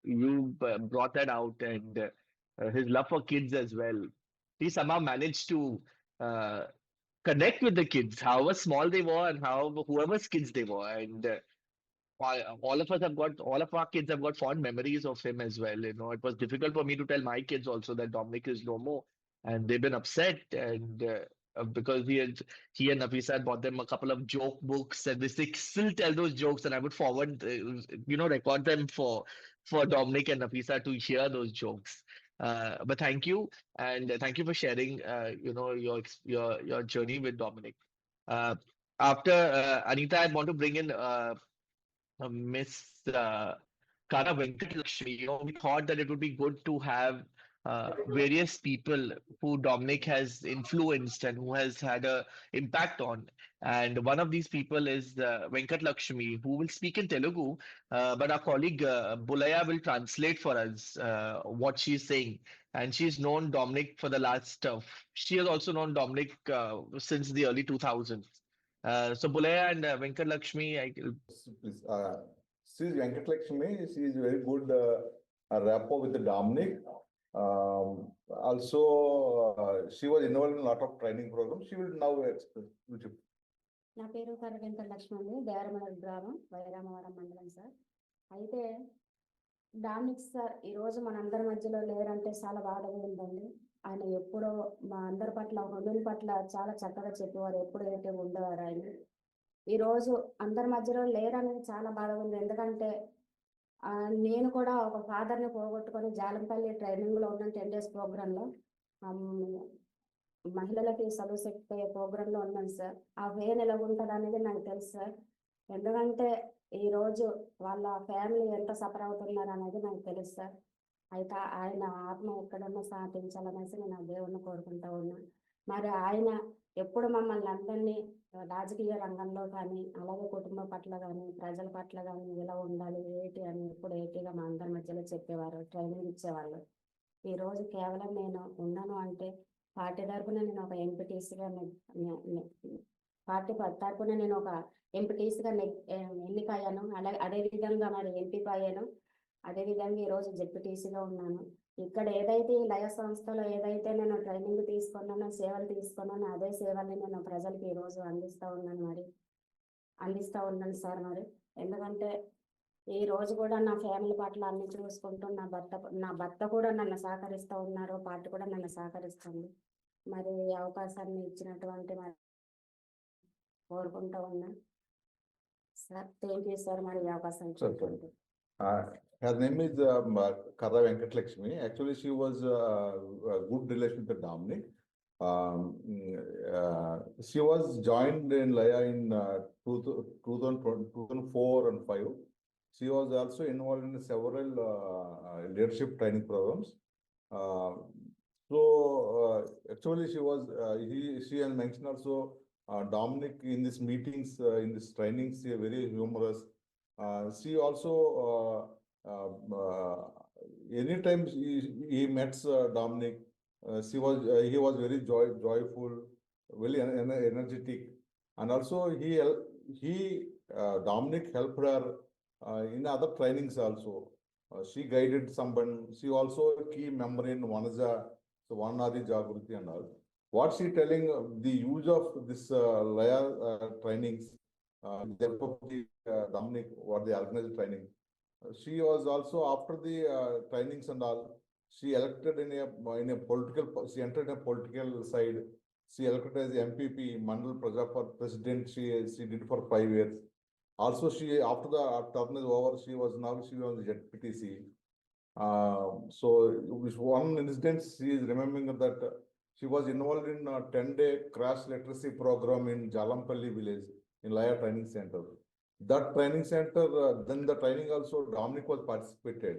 A: you brought that out, and his love for kids as well. He somehow managed to connect with the kids, however small they were and whoever's kids they were. And all of us have got, all of our kids have got fond memories of him as well. It was difficult for me to tell my kids also that Dominic is no more, and they've been upset. And because he and Nafisa had bought them a couple of joke books, and they still tell those jokes, and I would forward, record them for Dominic and Nafisa to hear those jokes. But thank you, and thank you for sharing, your journey with Dominic. After Anita, I want to bring in Miss Kara Venkatlakshmi. We thought that it would be good to have various people who Dominic has influenced and who has had an impact on. And one of these people is Venkatlakshmi, who will speak in Telugu, but our colleague Bulaya will translate for us what she's saying. And she's known Dominic for the last, she has also known Dominic since the early 2000s. So Bulaya and Venkatlakshmi,
K: She's Venkatlakshmi. She is very good rapport with the Dominic. Also, she was involved in a lot of training programs. She will now explain.
L: నా పేరు కర్ర వెంకటలక్ష్మి అండి, దేవరమల గ్రామం, వైరామవరం మండలం sir. అయితే Dominic sir ఈరోజు మనందరి మధ్యలో లేరంటే చాలా బాధగా ఉందండి. ఆయన ఎప్పుడో మా అందరి పట్ల, హృదయం పట్ల చాలా చక్కగా చెప్పేవారు, ఎప్పుడైతే ఉండేవారు ఆయన. ఈరోజు అందరి మధ్యలో లేరనేది చాలా బాధగా ఉంది. ఎందుకంటే నేను కూడా ఒక ఫాదర్ని పోగొట్టుకొని జాలంపల్లి ట్రైనింగ్లో ఉన్న 10 days ప్రోగ్రాంలో మహిళలకి చదువు చెప్పే ప్రోగ్రాంలో ఉన్నాను సార్. ఆ వేన్ ఎలాగుంటుంది అనేది నాకు తెలుసు సార్. ఎందుకంటే ఈరోజు వాళ్ళ ఫ్యామిలీ ఎంత సఫర్ అవుతున్నారు అనేది నాకు తెలుసు సార్. అయితే ఆయన ఆత్మ ఎక్కడన్నా సాధించాలనేసి నేను ఆ దేవుణ్ణి కోరుకుంటా ఉన్నా. మరి ఆయన ఎప్పుడు మమ్మల్ని అందరినీ రాజకీయ రంగంలో కానీ, అలాగే కుటుంబం పట్ల కానీ, ప్రజల పట్ల కానీ ఇలా ఉండాలి ఏంటి అని ఎప్పుడు ఏటిగా మా అందరి మధ్యలో చెప్పేవారు, ట్రైనింగ్ ఇచ్చేవాళ్ళు. ఈరోజు కేవలం నేను ఉన్నాను అంటే పార్టీ తరపున నేను ఒక ఎంపీటీసీగా పార్టీ తరపున నేను ఒక ఎంపీటీసీగా ఎన్నికయ్యాను. అలాగే అదేవిధంగా మరి ఎంపీ అయ్యాను. అదేవిధంగా ఈరోజు జెడ్పీటీసీగా ఉన్నాను. ఇక్కడ ఏదైతే ఈ లయ సంస్థలో ఏదైతే నేను ట్రైనింగ్ తీసుకున్నానో, సేవలు తీసుకున్నానో, అదే సేవల్ని నేను ప్రజలకు ఈరోజు అందిస్తూ ఉన్నాను సార్. మరి ఎందుకంటే ఈ రోజు కూడా నా ఫ్యామిలీ పట్ల అన్ని చూసుకుంటూ నా భర్త కూడా నన్ను సహకరిస్తూ ఉన్నారు, పార్టీ కూడా నన్ను సహకరిస్తుంది. మరి ఈ అవకాశాన్ని ఇచ్చినటువంటి మరి కోరుకుంటూ ఉన్నా సార్. Thank you sir. మరి ఈ అవకాశం ఇచ్చినటువంటి.
K: Her name is Kara Venkatlakshmi. Actually, she was a good relation with Dominic. She was joined in LAYA in 2004 and 5. She was also involved in several leadership training programs. Actually, she has mentioned also Dominic in these meetings, in these trainings, she is very humorous. She also, anytime he met Dominic, he was very joyful, very energetic, and also Dominic helped her in other trainings also. She guided someone. She also a key member in Vanadi Jagruti and all. What she telling the use of this LAYA trainings. Dominic, what the organized training. She was also after the trainings and all. She elected in a political. She entered in a political side. She elected as MPP, Mandal Praja for president. She did for 5 years. Also, she after the term is over, she was ZPTC. So, with one incident, she is remembering that she was involved in a 10-day crash literacy program in Jalampalli village in LAYA training center. That training center, then the training also Dominic was participated.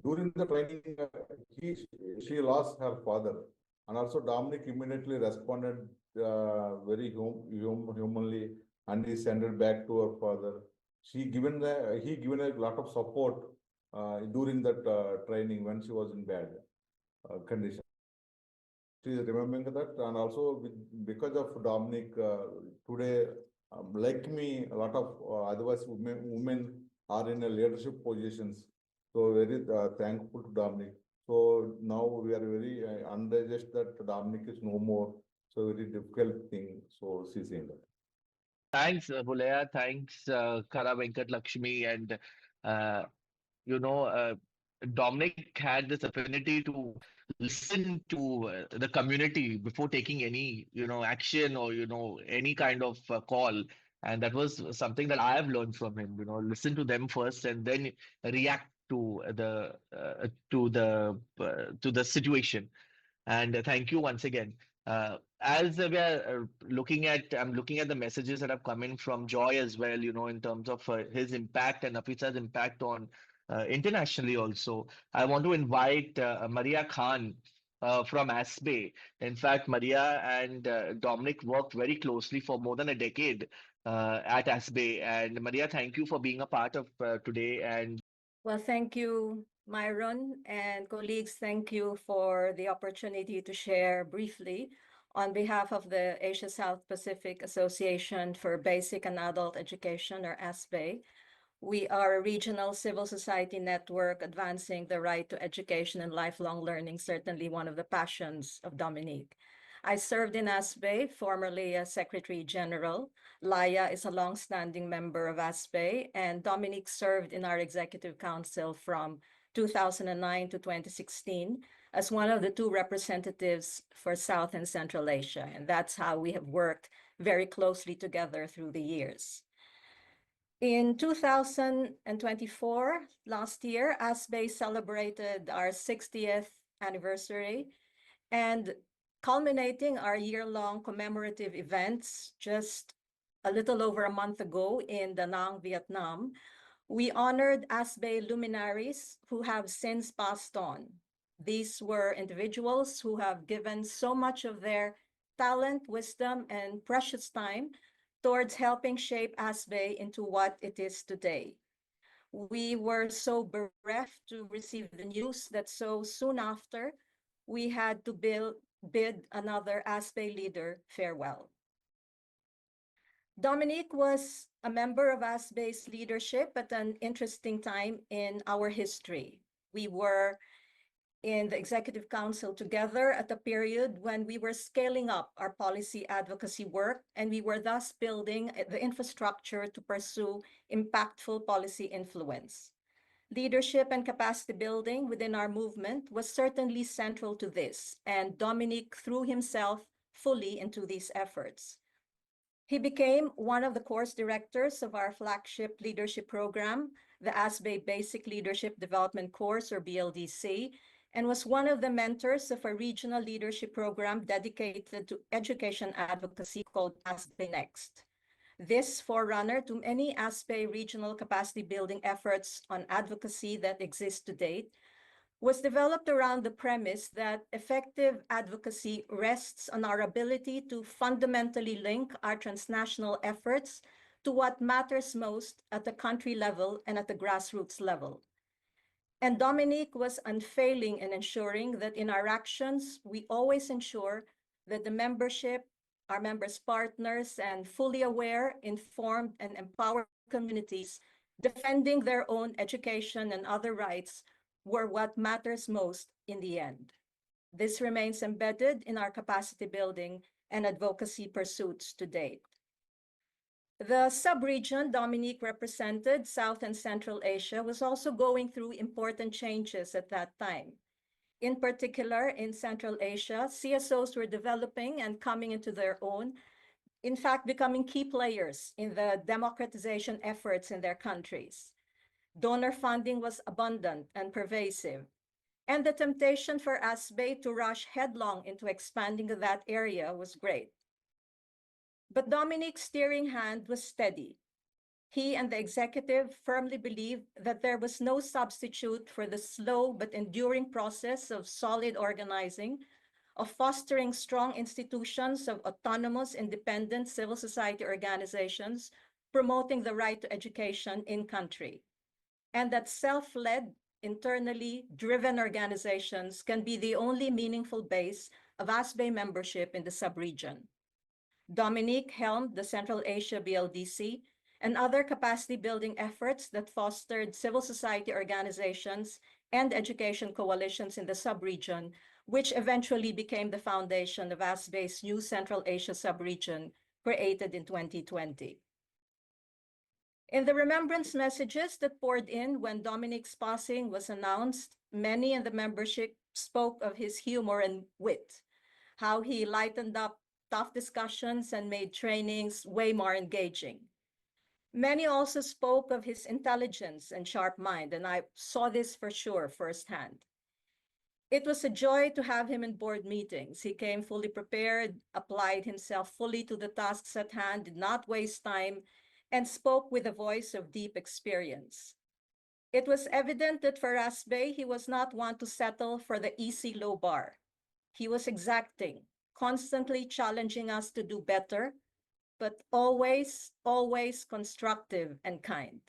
K: During the training, she lost her father, and also Dominic immediately responded very humanly, and he sent it back to her father. He given a lot of support during that training when she was in bad condition. She is remembering that, and also because of Dominic, today, like me, a lot of otherwise women are in a leadership positions. So very thankful to Dominic. So now we are very undigest that Dominic is no more. So very difficult thing. So she's saying that.
A: Thanks, Bulaya. Thanks, Kara Venkatlakshmi. And, Dominic had this affinity to listen to the community before taking any, action or, any kind of call. And that was something that I have learned from him, listen to them first and then react to the situation. And thank you once again. As we are I'm looking at the messages that have come in from Joy as well, in terms of his impact and Nafisa's impact on internationally also. I want to invite Maria Khan from ASBE. In fact, Maria and Dominic worked very closely for more than a decade at ASBE. And Maria, thank you for being a part of today. And
M: well, thank you, Myron, and colleagues. Thank you for the opportunity to share briefly on behalf of the Asia South Pacific Association for Basic and Adult Education, or ASBE. We are a regional civil society network advancing the right to education and lifelong learning, certainly one of the passions of Dominic. I served in ASBE, formerly as Secretary General. LAYA is a long-standing member of ASBE, and Dominic served in our Executive Council from 2009 to 2016 as one of the 2 representatives for South and Central Asia. And that's how we have worked very closely together through the years. In 2024, last year, ASBE celebrated our 60th anniversary. And culminating our year-long commemorative events just a little over a month ago in Da Nang, Vietnam, we honored ASBE luminaries who have since passed on. These were individuals who have given so much of their talent, wisdom, and precious time towards helping shape ASBE into what it is today. We were so bereft to receive the news that so soon after, we had to bid another ASBE leader farewell. Dominic was a member of ASBE's leadership at an interesting time in our history. We were in the Executive Council together at a period when we were scaling up our policy advocacy work, and we were thus building the infrastructure to pursue impactful policy influence. Leadership and capacity building within our movement was certainly central to this, and Dominic threw himself fully into these efforts. He became one of the course directors of our flagship leadership program, the ASBE Basic Leadership Development Course, or BLDC, and was one of the mentors of a regional leadership program dedicated to education advocacy called ASBE Next. This forerunner to many ASBE regional capacity building efforts on advocacy that exist to date was developed around the premise that effective advocacy rests on our ability to fundamentally link our transnational efforts to what matters most at the country level and at the grassroots level. And Dominic was unfailing in ensuring that in our actions, we always ensure that the membership, our members' partners, and fully aware, informed, and empowered communities defending their own education and other rights were what matters most in the end. This remains embedded in our capacity building and advocacy pursuits to date. The sub-region Dominic represented, South and Central Asia, was also going through important changes at that time. In particular, in Central Asia, CSOs were developing and coming into their own, in fact, becoming key players in the democratization efforts in their countries. Donor funding was abundant and pervasive, and the temptation for ASBE to rush headlong into expanding that area was great. But Dominic's steering hand was steady. He and the executive firmly believed that there was no substitute for the slow but enduring process of solid organizing, of fostering strong institutions of autonomous, independent civil society organizations, promoting the right to education in country, and that self-led, internally driven organizations can be the only meaningful base of ASBE membership in the sub-region. Dominic helmed the Central Asia BLDC and other capacity building efforts that fostered civil society organizations and education coalitions in the sub-region, which eventually became the foundation of ASBE's new Central Asia sub-region created in 2020. In the remembrance messages that poured in when Dominic's passing was announced, many in the membership spoke of his humor and wit, how he lightened up tough discussions and made trainings way more engaging. Many also spoke of his intelligence and sharp mind, and I saw this for sure firsthand. It was a joy to have him in board meetings. He came fully prepared, applied himself fully to the tasks at hand, did not waste time, and spoke with a voice of deep experience. It was evident that for ASBE, he was not one to settle for the easy low bar. He was exacting, constantly challenging us to do better, but always, always constructive and kind.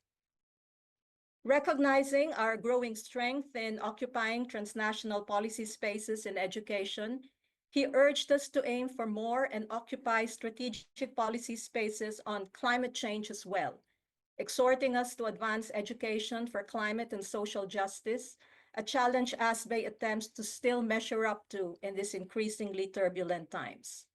M: Recognizing our growing strength in occupying transnational policy spaces in education, he urged us to aim for more and occupy strategic policy spaces on climate change as well, exhorting us to advance education for climate and social justice, a challenge ASBE attempts to still measure up to in these increasingly turbulent times.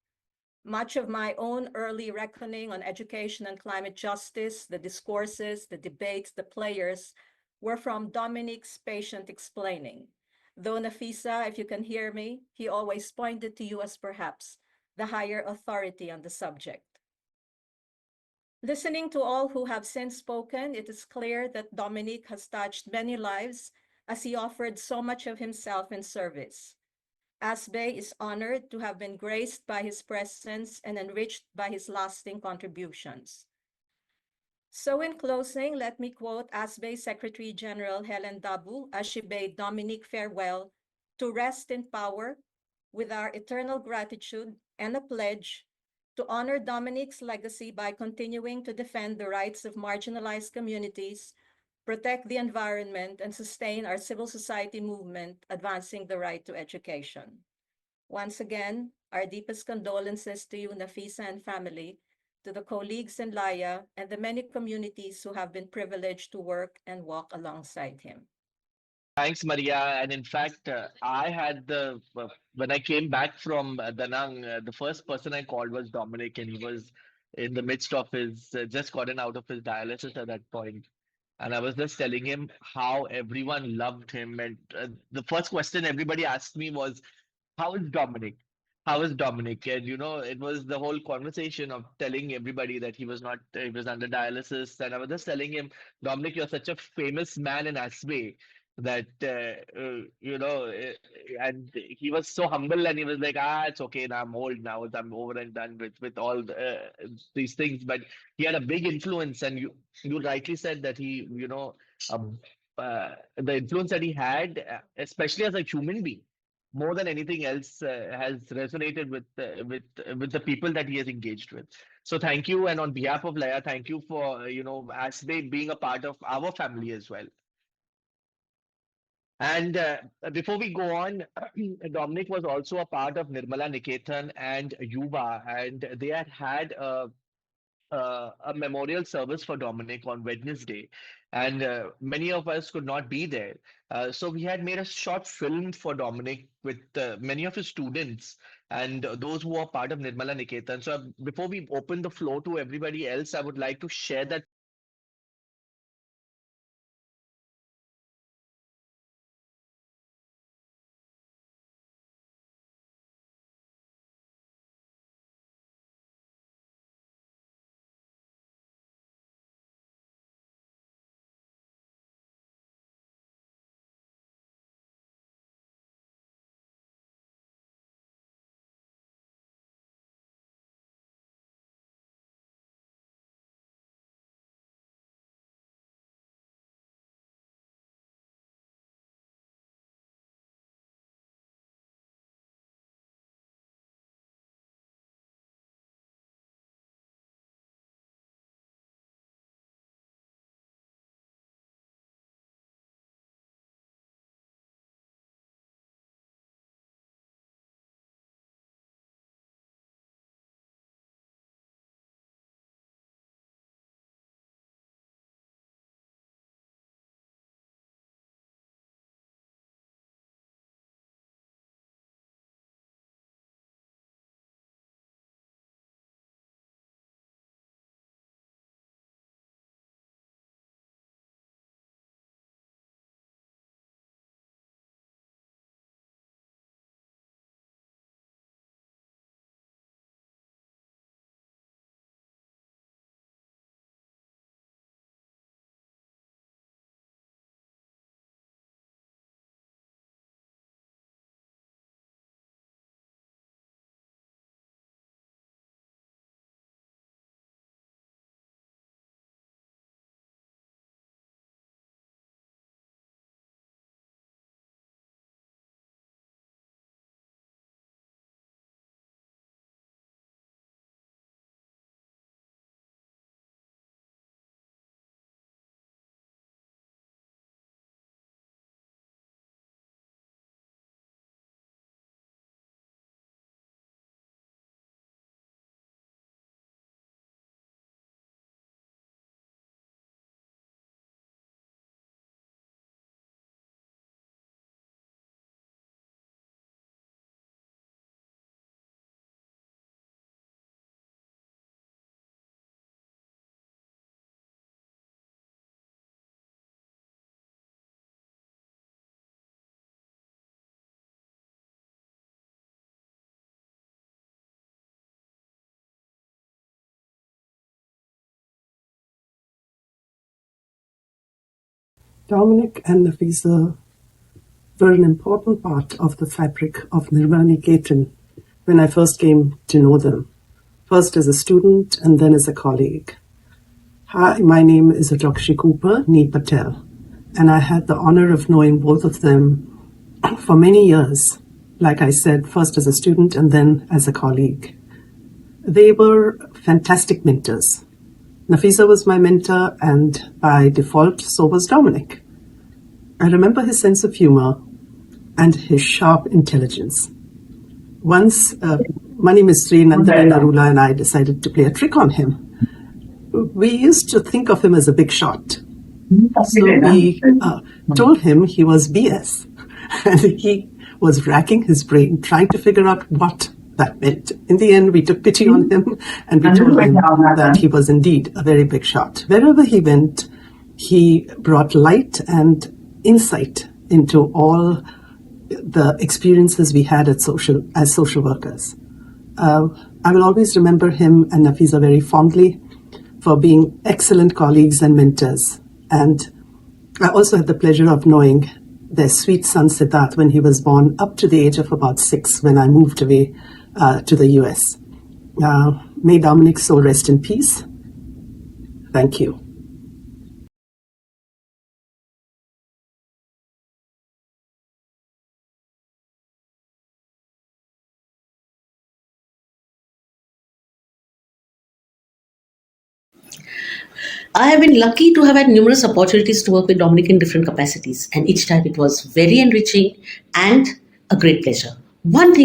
M: Much of my own early reckoning on education and climate justice, the discourses, the debates, the players, were from Dominic's patient explaining. Though Nafisa, if you can hear me, he always pointed to you as perhaps the higher authority on the subject. Listening to all who have since spoken, it is clear that Dominic has touched many lives as he offered so much of himself in service. ASBE is honored to have been graced by his presence and enriched by his lasting contributions. So in closing, let me quote ASBE Secretary General Helen Dabu as she bade Dominic farewell to rest in power with our eternal gratitude and a pledge to honor Dominic's legacy by continuing to defend the rights of marginalized communities, protect the environment, and sustain our civil society movement advancing the right to education. Once again, our deepest condolences to you, Nafisa and family, to the colleagues in LAYA, and the many communities who have been privileged to work and walk alongside him.
A: Thanks, Maria. And in fact, I had when I came back from Danang, the first person I called was Dominic, and he was in the midst of his, just gotten out of his dialysis at that point. And I was just telling him how everyone loved him. And the first question everybody asked me was, how is Dominic? How is Dominic? And it was the whole conversation of telling everybody that he was under dialysis. And I was just telling him, Dominic, you're such a famous man in Asway that, and he was so humble and he was like, it's okay. Now I'm old now. I'm over and done with all these things. But he had a big influence. And you rightly said that he, um, the influence that he had, especially as a human being, more than anything else, has resonated with the people that he has engaged with. So thank you, and on behalf of LAYA, thank you for ASBE being a part of our family as well. And before we go on, Dominic was also a part of Nirmala, Niketan, and YUVA, and they had a memorial service for Dominic on Wednesday, and many of us could not be there. So we had made a short film for Dominic with many of his students and those who are part of Nirmala Niketan. So before we open the floor to everybody else, I would like to share that.
N: Dominic and Nafisa were an important part of the fabric of Nirmala Niketan when I first came to know them, first as a student and then as a colleague. Hi, my name is Ajakshi Cooper Nee Patel, and I had the honor of knowing both of them for many years, like I said, first as a student and then as a colleague. They were fantastic mentors. Nafisa was my mentor, and by default, so was Dominic. I remember his sense of humor and his sharp intelligence. Once, Mani Mistry, Nandana Narula, and I decided to play a trick on him. We used to think of him as a big shot. So we told him he was BS. And he was racking his brain, trying to figure out what that meant. In the end, we took pity on him and we told him that he was indeed a very big shot. Wherever he went, he brought light and insight into all the experiences we had as social workers. I will always remember him and Nafisa very fondly for being excellent colleagues and mentors. And I also had the pleasure of knowing their sweet son Siddharth when he was born, up to the age of about 6 when I moved away to the US. May Dominic's soul rest in peace. Thank you.
O: I have been lucky to have had numerous opportunities to work with Dominic in different capacities, and each time it was very enriching and a great pleasure. One thing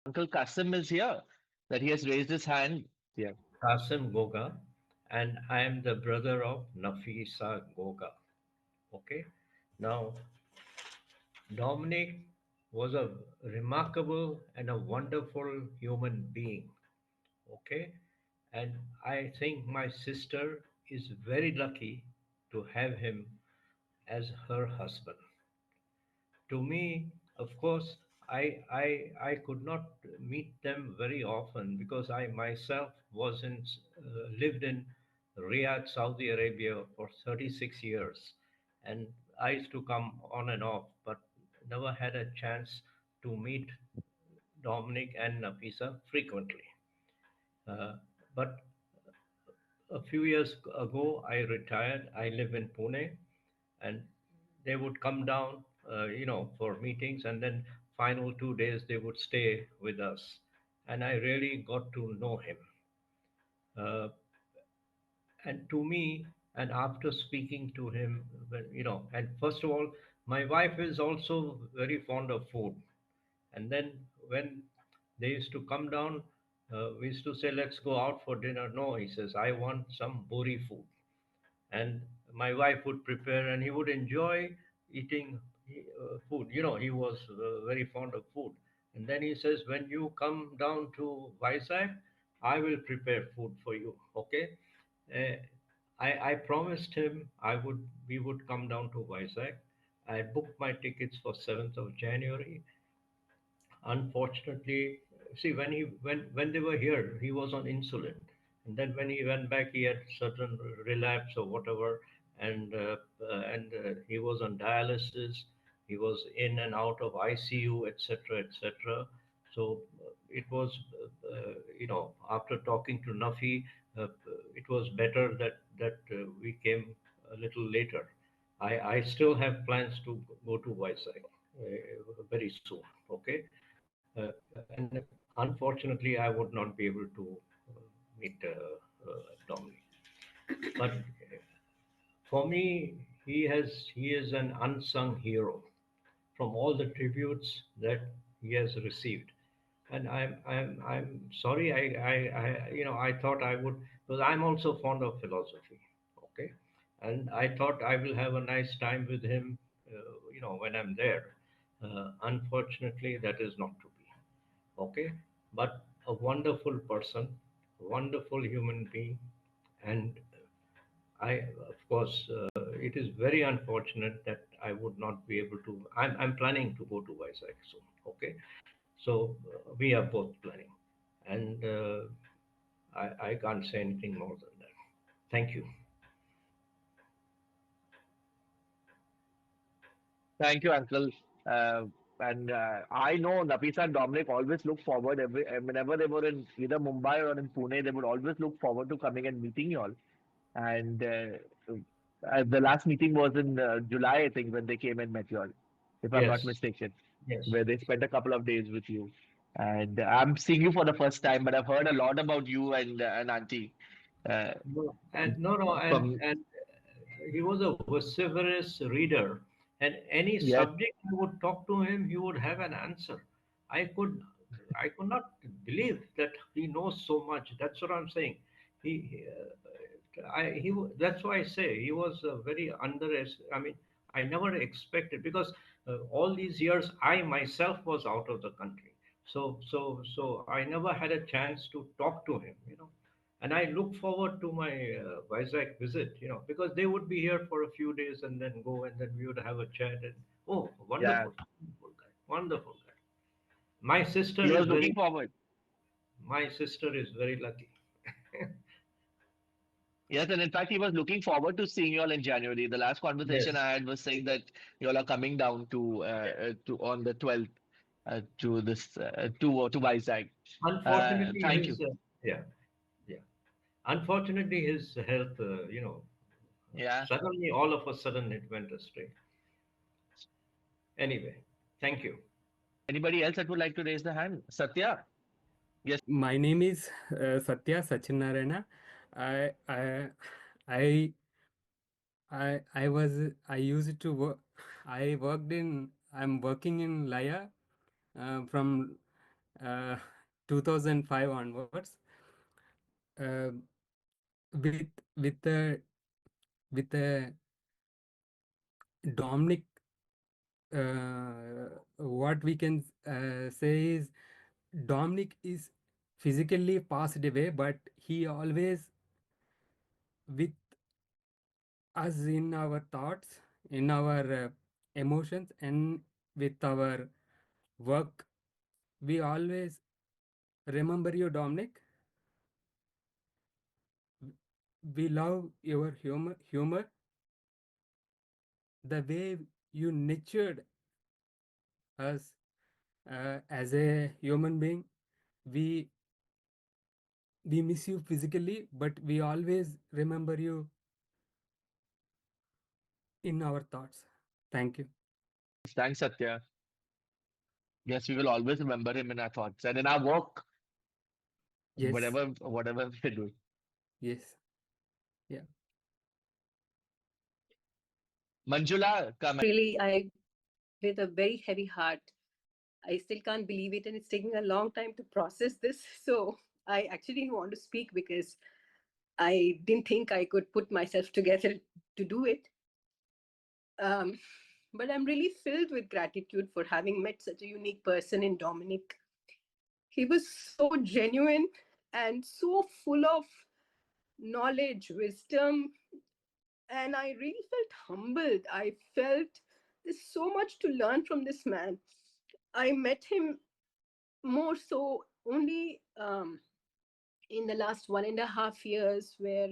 A: Uncle Kasim is here, that he has raised his hand. Yeah.
P: Kasim Goga, and I am the brother of Nafisa Goga. Okay. Now, Dominic was a remarkable and a wonderful human being. Okay. And I think my sister is very lucky to have him as her husband. To me, of course, I could not meet them very often because I myself lived in Riyadh, Saudi Arabia for 36 years, and I used to come on and off, but never had a chance to meet Dominic and Nafisa frequently. But a few years ago, I retired. I live in Pune, and they would come down, for meetings, and then final 2 days they would stay with us, and I really got to know him. Uh, and to me, and after speaking to him, and first of all, my wife is also very fond of food, and then when they used to come down, we used to say, let's go out for dinner. No, he says, I want some Buri food. And my wife would prepare, and he would enjoy eating food. He was very fond of food. And then he says, when you come down to Vizag, I will prepare food for you. Okay. Uh, I promised him we would come down to Vizag. I booked my tickets for 7th of January. Unfortunately, see, when they were here, he was on insulin, and then when he went back, he had certain relapse or whatever, and he was on dialysis. He was in and out of ICU, etc., etc. So it was, after talking to Nafi, it was better that we came a little later. I still have plans to go to Vizag very soon. Okay. And unfortunately, I would not be able to meet Dominic. But for me, he is an unsung hero from all the tributes that he has received. And I'm sorry. I thought I would, because I'm also fond of philosophy. Okay, and I thought I will have a nice time with him. When I'm there. Unfortunately, that is not to be. Okay, but a wonderful person, wonderful human being, and of course, it is very unfortunate that I would not be able to. I'm planning to go to Vizag soon. Okay, so we are both planning, and I can't say anything more than that. Thank you.
A: Thank you, Uncle. And I know Nafisa and Dominic always look forward whenever they were in either Mumbai or in Pune, they would always look forward to coming and meeting you all. And the last meeting was in July, I think, when they came and met you all, if I'm not
P: Yes.
A: mistaken,
P: Yes.
A: where they spent a couple of days with you. And I'm seeing you for the first time, but I've heard a lot about you and Auntie.
P: No,
A: From
P: he was a vociferous reader, and any
A: yes,
P: subject I would talk to him, he would have an answer. I could, I could not believe that he knows so much. That's what I'm saying. That's why I say he was very I mean, I never expected, because all these years I myself was out of the country. So I never had a chance to talk to him. And I look forward to my Vizag visit, because they would be here for a few days and then go, and then we would have a chat. And oh,
A: yeah,
P: wonderful guy, wonderful guy. My sister
A: he
P: is
A: was looking forward.
P: my sister is very lucky.
A: Yes, and in fact, he was looking forward to seeing you all in January. The last conversation
P: Yes.
A: I had was saying that you all are coming down to on the 12th to this to Vizag.
P: Unfortunately,
A: Thank you.
P: yeah, yeah. Unfortunately, his health,
A: Yeah.
P: suddenly, all of a sudden, it went astray. Anyway, thank you.
A: Anybody else that would like to raise the hand? Satya? Yes.
Q: My name is Satya Sachinarayana. I I I I used to work. I'm working in LAYA from uh, 2005 onwards. Uh, with with the with the Dominic, what we can say is Dominic is physically passed away, but he always with us in our thoughts, in our emotions, and with our work. We always remember you, Dominic. We love your humor, the way you nurtured us as a human being. We we miss you physically, but we always remember you in our thoughts. Thank you.
A: Thanks, Satya. Yes, we will always remember him in our thoughts and in our work,
Q: Yes.
A: whatever we do.
Q: Yes. Yeah.
A: Manjula, come.
R: Really, with a very heavy heart, I still can't believe it, and it's taking a long time to process this. So I actually didn't want to speak because I didn't think I could put myself together to do it. But I'm really filled with gratitude for having met such a unique person in Dominic. He was so genuine and so full of knowledge, wisdom, and I really felt humbled. I felt there's so much to learn from this man. I met him more so only in the last 1.5 years, where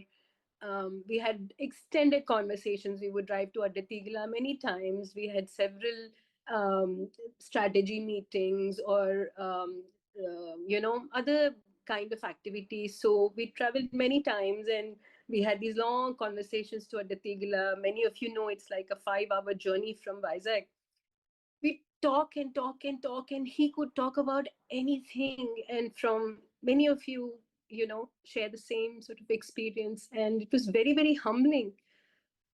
R: we had extended conversations. We would drive to Adatigla many times. We had several strategy meetings or other kind of activities. So we traveled many times and we had these long conversations to Adatigla. Many of you know it's like a 5-hour journey from Vizag. We talk and talk and talk, and he could talk about anything. And from many of you, share the same sort of experience, and it was very, very humbling.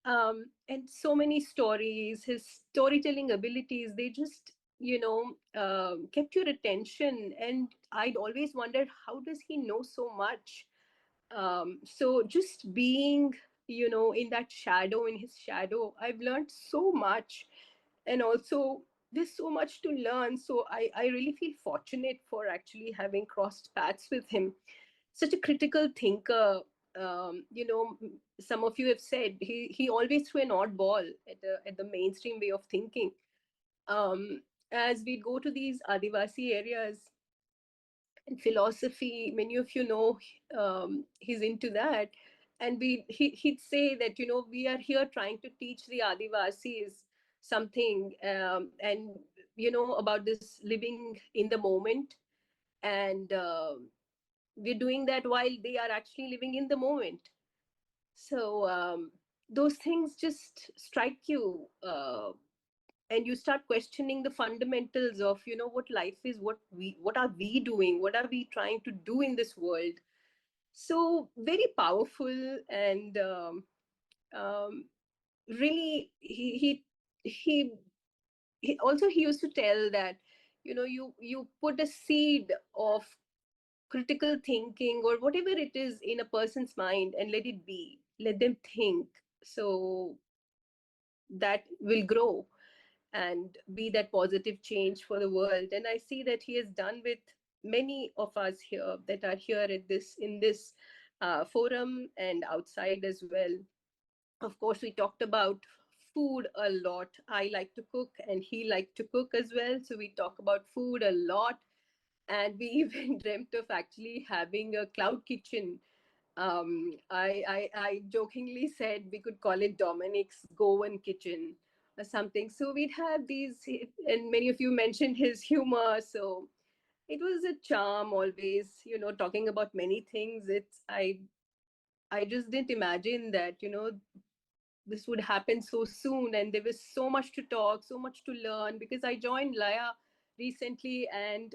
R: And so many stories, his storytelling abilities, they just kept your attention, and I'd always wondered, how does he know so much? So just being in that shadow, in his shadow, I've learned so much. And also there's so much to learn. So I really feel fortunate for actually having crossed paths with him. Such a critical thinker. Some of you have said he always threw an oddball at the mainstream way of thinking. As we go to these Adivasi areas and philosophy, many of you know he's into that. And he'd say that, we are here trying to teach the Adivasis something, and, about this living in the moment. And we're doing that while they are actually living in the moment. So those things just strike you, and you start questioning the fundamentals of what life is, what are we doing, what are we trying to do in this world. So very powerful. And really he also, he used to tell that you put a seed of critical thinking or whatever it is in a person's mind and let it be, let them think, so that will grow and be that positive change for the world. And I see that he has done with many of us here that are here at in this forum and outside as well. Of course, we talked about food a lot. I like to cook and he liked to cook as well. So we talk about food a lot. And we even dreamt of actually having a cloud kitchen. I jokingly said we could call it Dominic's Goan kitchen or something. So we'd have these, and many of you mentioned his humor. So it was a charm always, talking about many things. I just didn't imagine that, this would happen so soon, and there was so much to talk, so much to learn, because I joined LAYA recently, and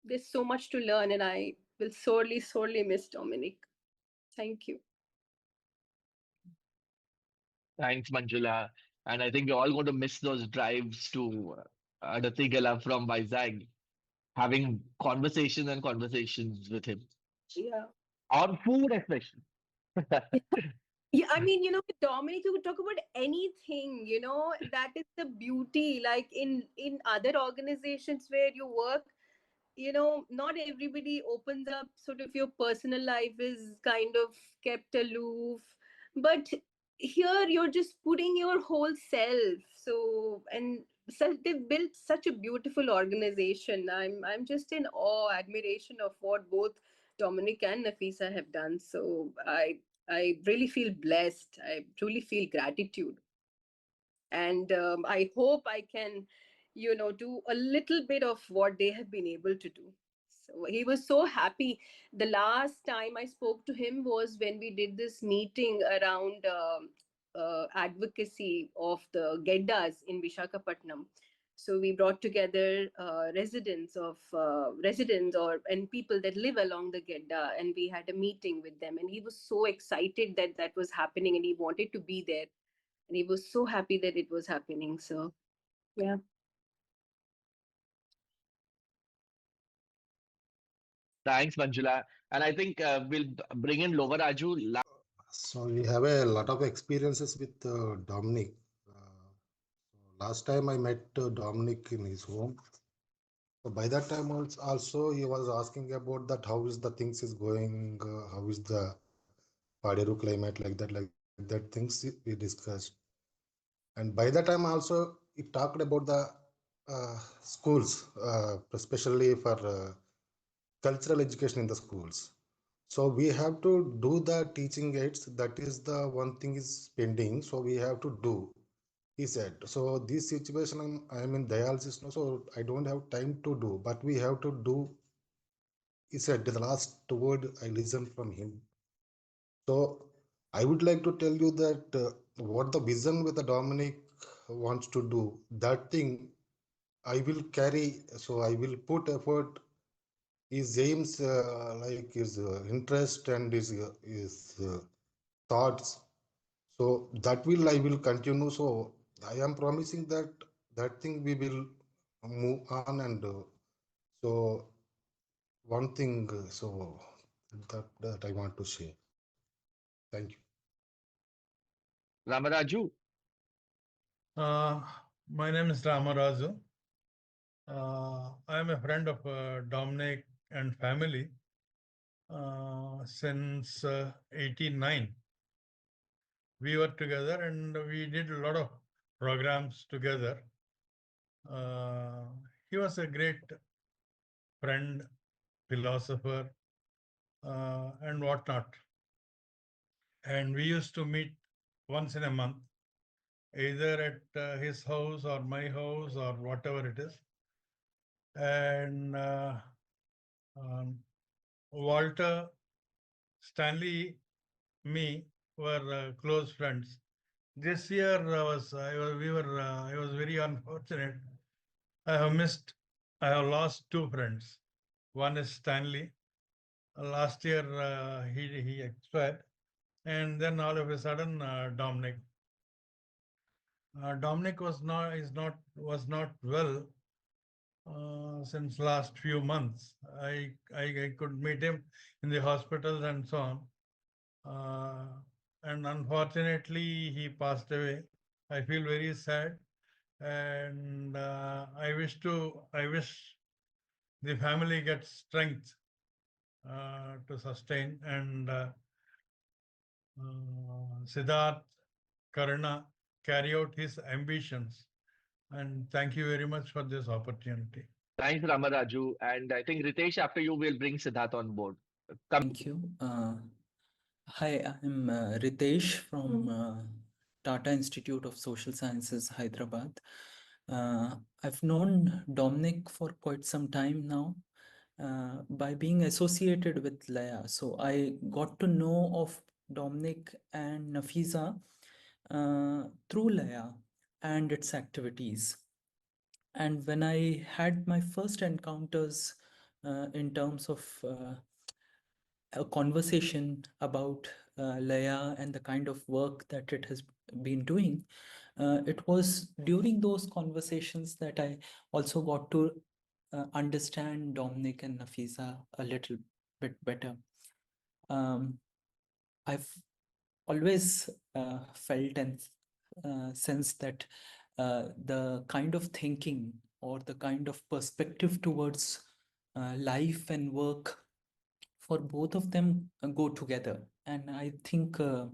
R: there's so much to learn, and I will sorely miss Dominic. Thank you.
A: Thanks, Manjula. And I think we're all going to miss those drives to Adatigala from Vizag. having conversations and conversations with him
R: Yeah.
A: on food, especially.
R: Yeah, I mean, with Dominic, you could talk about anything, that is the beauty. Like in other organizations where you work, not everybody opens up, sort of your personal life is kind of kept aloof. But here you're just putting your whole self. So, and so they've built such a beautiful organization. I'm just in awe, admiration of what both Dominic and Nafisa have done. So I really feel blessed. I truly feel gratitude. And I hope I can, do a little bit of what they have been able to do. So he was so happy. The last time I spoke to him was when we did this meeting around advocacy of the Geddas in Vishakhapatnam. So we brought together residents and people that live along the Gedda, and we had a meeting with them. And he was so excited that that was happening, and he wanted to be there. And he was so happy that it was happening. So, yeah.
A: Thanks, Manjula. And I think we'll bring in Lovaraju.
S: So we have a lot of experiences with Dominic. Last time I met Dominic in his home. So by that time also he was asking about that how is the things is going, how is the Paderu climate, like that things we discussed. And by that time also he talked about the schools, especially for cultural education in the schools. So we have to do the teaching aids. That is the one thing is pending. So we have to do, he said. So this situation, I'm in dialysis now, so I don't have time to do, but we have to do. He said the last word I listened from him. So I would like to tell you that what the vision with the Dominic wants to do, that thing I will carry. So I will put effort. His aims, like his interest and his thoughts. So that I will continue. So I am promising that thing we will move on. And so one thing, so that I want to share. Thank you.
A: Ramaraju.
T: My name is Ramaraju. I am a friend of Dominic and family since 89. We were together and we did a lot of programs together. He was a great friend, philosopher, and whatnot. And we used to meet once in a month, either at his house or my house or whatever it is. And Walter, Stanley, me were close friends. This year I was very unfortunate. I have lost two friends. One is Stanley. Last year he expired, and then all of a sudden Dominic. Dominic was not well since last few months. I could meet him in the hospitals and so on. And unfortunately, he passed away. I feel very sad, and I wish the family gets strength to sustain. And Siddharth, Karna carry out his ambitions. And thank you very much for this opportunity.
A: Thanks, Ramaraju. And I think Ritesh, after you, will bring Siddharth on board.
U: Thank you. Hi, I'm Ritesh from Tata Institute of Social Sciences, Hyderabad. I've known Dominic for quite some time now by being associated with LAYA. So I got to know of Dominic and Nafisa through LAYA and its activities. And when I had my first encounters in terms of a conversation about LAYA and the kind of work that it has been doing, it was during those conversations that I also got to understand Dominic and Nafisa a little bit better. I've always felt and sensed that the kind of thinking or the kind of perspective towards life and work for both of them go together. And I think for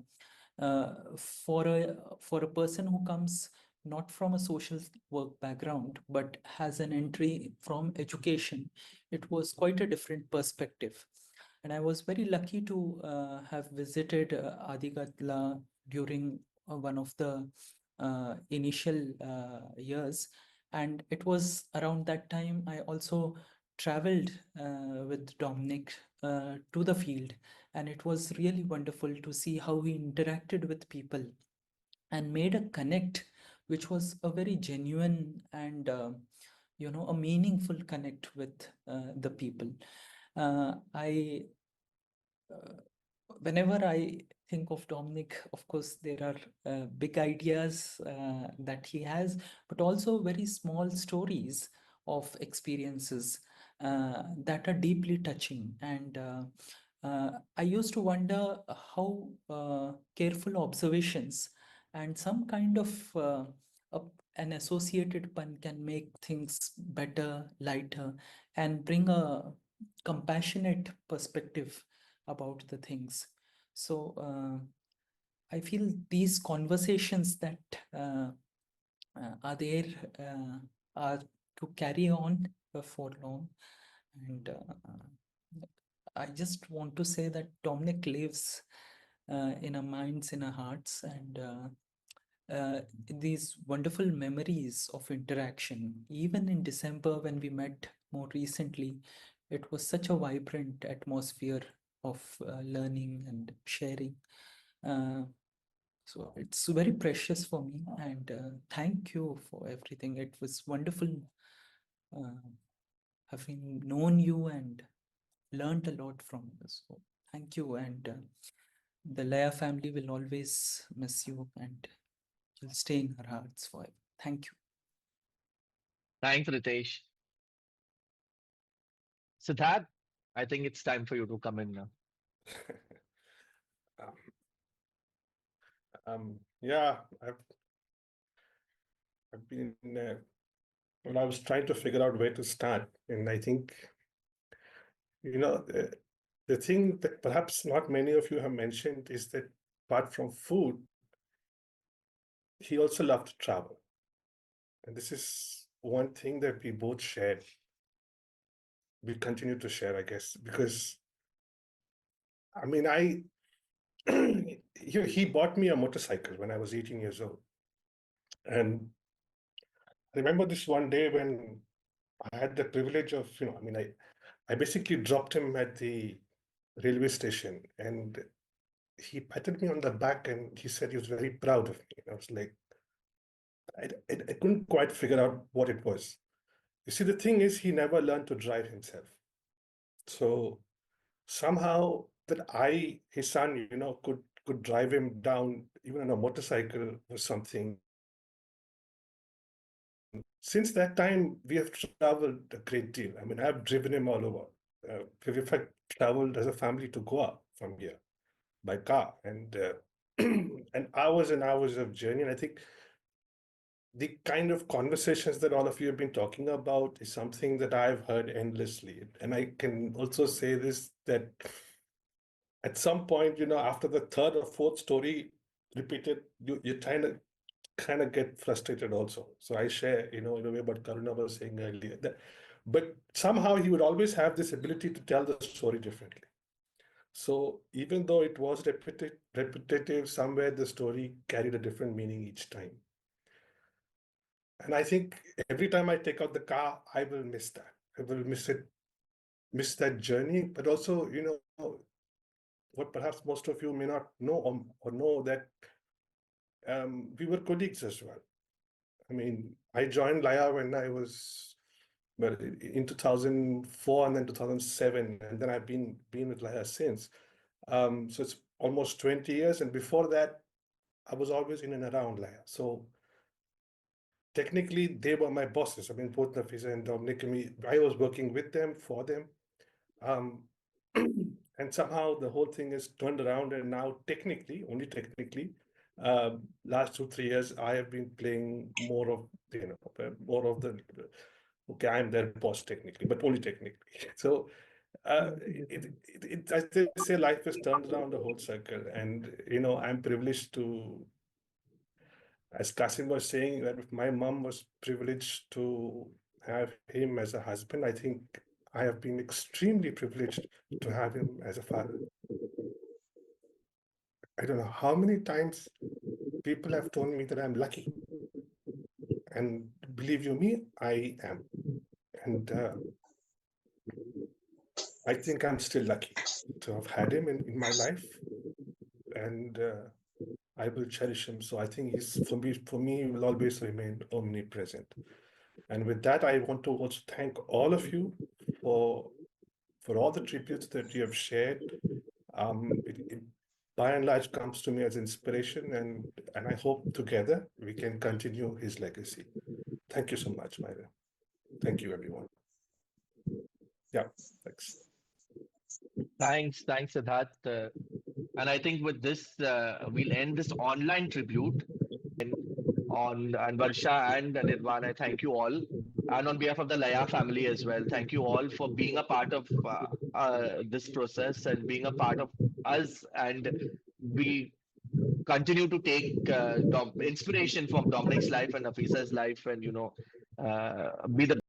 U: a person who comes not from a social work background, but has an entry from education, it was quite a different perspective. And I was very lucky to have visited Adigatla during one of the initial years. And it was around that time I also traveled with Dominic to the field. And it was really wonderful to see how he interacted with people and made a connect, which was a very genuine and a meaningful connect with the people. Whenever I think of Dominic, of course, there are big ideas that he has, but also very small stories of experiences that are deeply touching. And I used to wonder how careful observations and some kind of an associated pun can make things better, lighter, and bring a compassionate perspective about the things. So I feel these conversations that are there are to carry on for long. And I just want to say that Dominic lives in our minds, in our hearts, and these wonderful memories of interaction. Even in December, when we met more recently, it was such a vibrant atmosphere of learning and sharing. So it's very precious for me, and thank you for everything. It was wonderful having known you and learned a lot from you. So thank you, and the LAYA family will always miss you, and you'll stay in our hearts forever. Thank you.
A: Thanks, Ritesh. Siddharth, I think it's time for you to come in now.
B: Yeah, I've been, well, I was trying to figure out where to start. And I think, the thing that perhaps not many of you have mentioned is that apart from food, he also loved to travel. And this is one thing that we both shared. We continue to share, I guess, because I mean, he bought me a motorcycle when I was 18 years old. And I remember this one day when I had the privilege of, I basically dropped him at the railway station, and he patted me on the back and he said he was very proud of me. And I was like, I couldn't quite figure out what it was. You see, the thing is, he never learned to drive himself. So somehow that his son, could drive him down even on a motorcycle or something. Since that time, we have traveled a great deal. I mean, I've driven him all over. We've in fact traveled as a family to Goa from here by car, and and hours of journey. And I think the kind of conversations that all of you have been talking about is something that I've heard endlessly. And I can also say this, that at some point, after the third or fourth story repeated, you kind of get frustrated also. So I share, in a way what Karuna was saying earlier, but somehow he would always have this ability to tell the story differently. So even though it was repetitive, somewhere the story carried a different meaning each time. And I think every time I take out the car, I will miss that. I will miss that journey, but also, what perhaps most of you may not know or know, that we were colleagues as well. I mean, I joined LAYA when I was, well, in 2004 and then 2007, and then I've been with LAYA since. So it's almost 20 years, and before that, I was always in and around LAYA. So technically, they were my bosses. I mean, both Nafisa and Dominic and me, I was working with them, for them. And somehow the whole thing is turned around, and now technically, only technically, last 2-3 years, I have been playing more of, okay, I'm their boss technically, but only technically. So I say life has turned around the whole circle, and I'm privileged to, as Kasim was saying, that if my mom was privileged to have him as a husband, I think I have been extremely privileged to have him as a father. I don't know how many times people have told me that I'm lucky. And believe you me, I am. And I think I'm still lucky to have had him in my life. And I will cherish him. So I think he's, for me, he will always remain omnipresent. And with that, I want to also thank all of you for all the tributes that you have shared. It by and large comes to me as inspiration, and I hope together we can continue his legacy. Thank you so much, Myra. Thank you, everyone. Yeah, thanks.
A: Thanks, Siddharth. And I think with this, we'll end this online tribute and Varsha and Nirmala. Thank you all. And on behalf of the LAYA family as well, thank you all for being a part of this process and being a part of us. And we continue to take inspiration from Dominic's life and Nafisa's life, and be the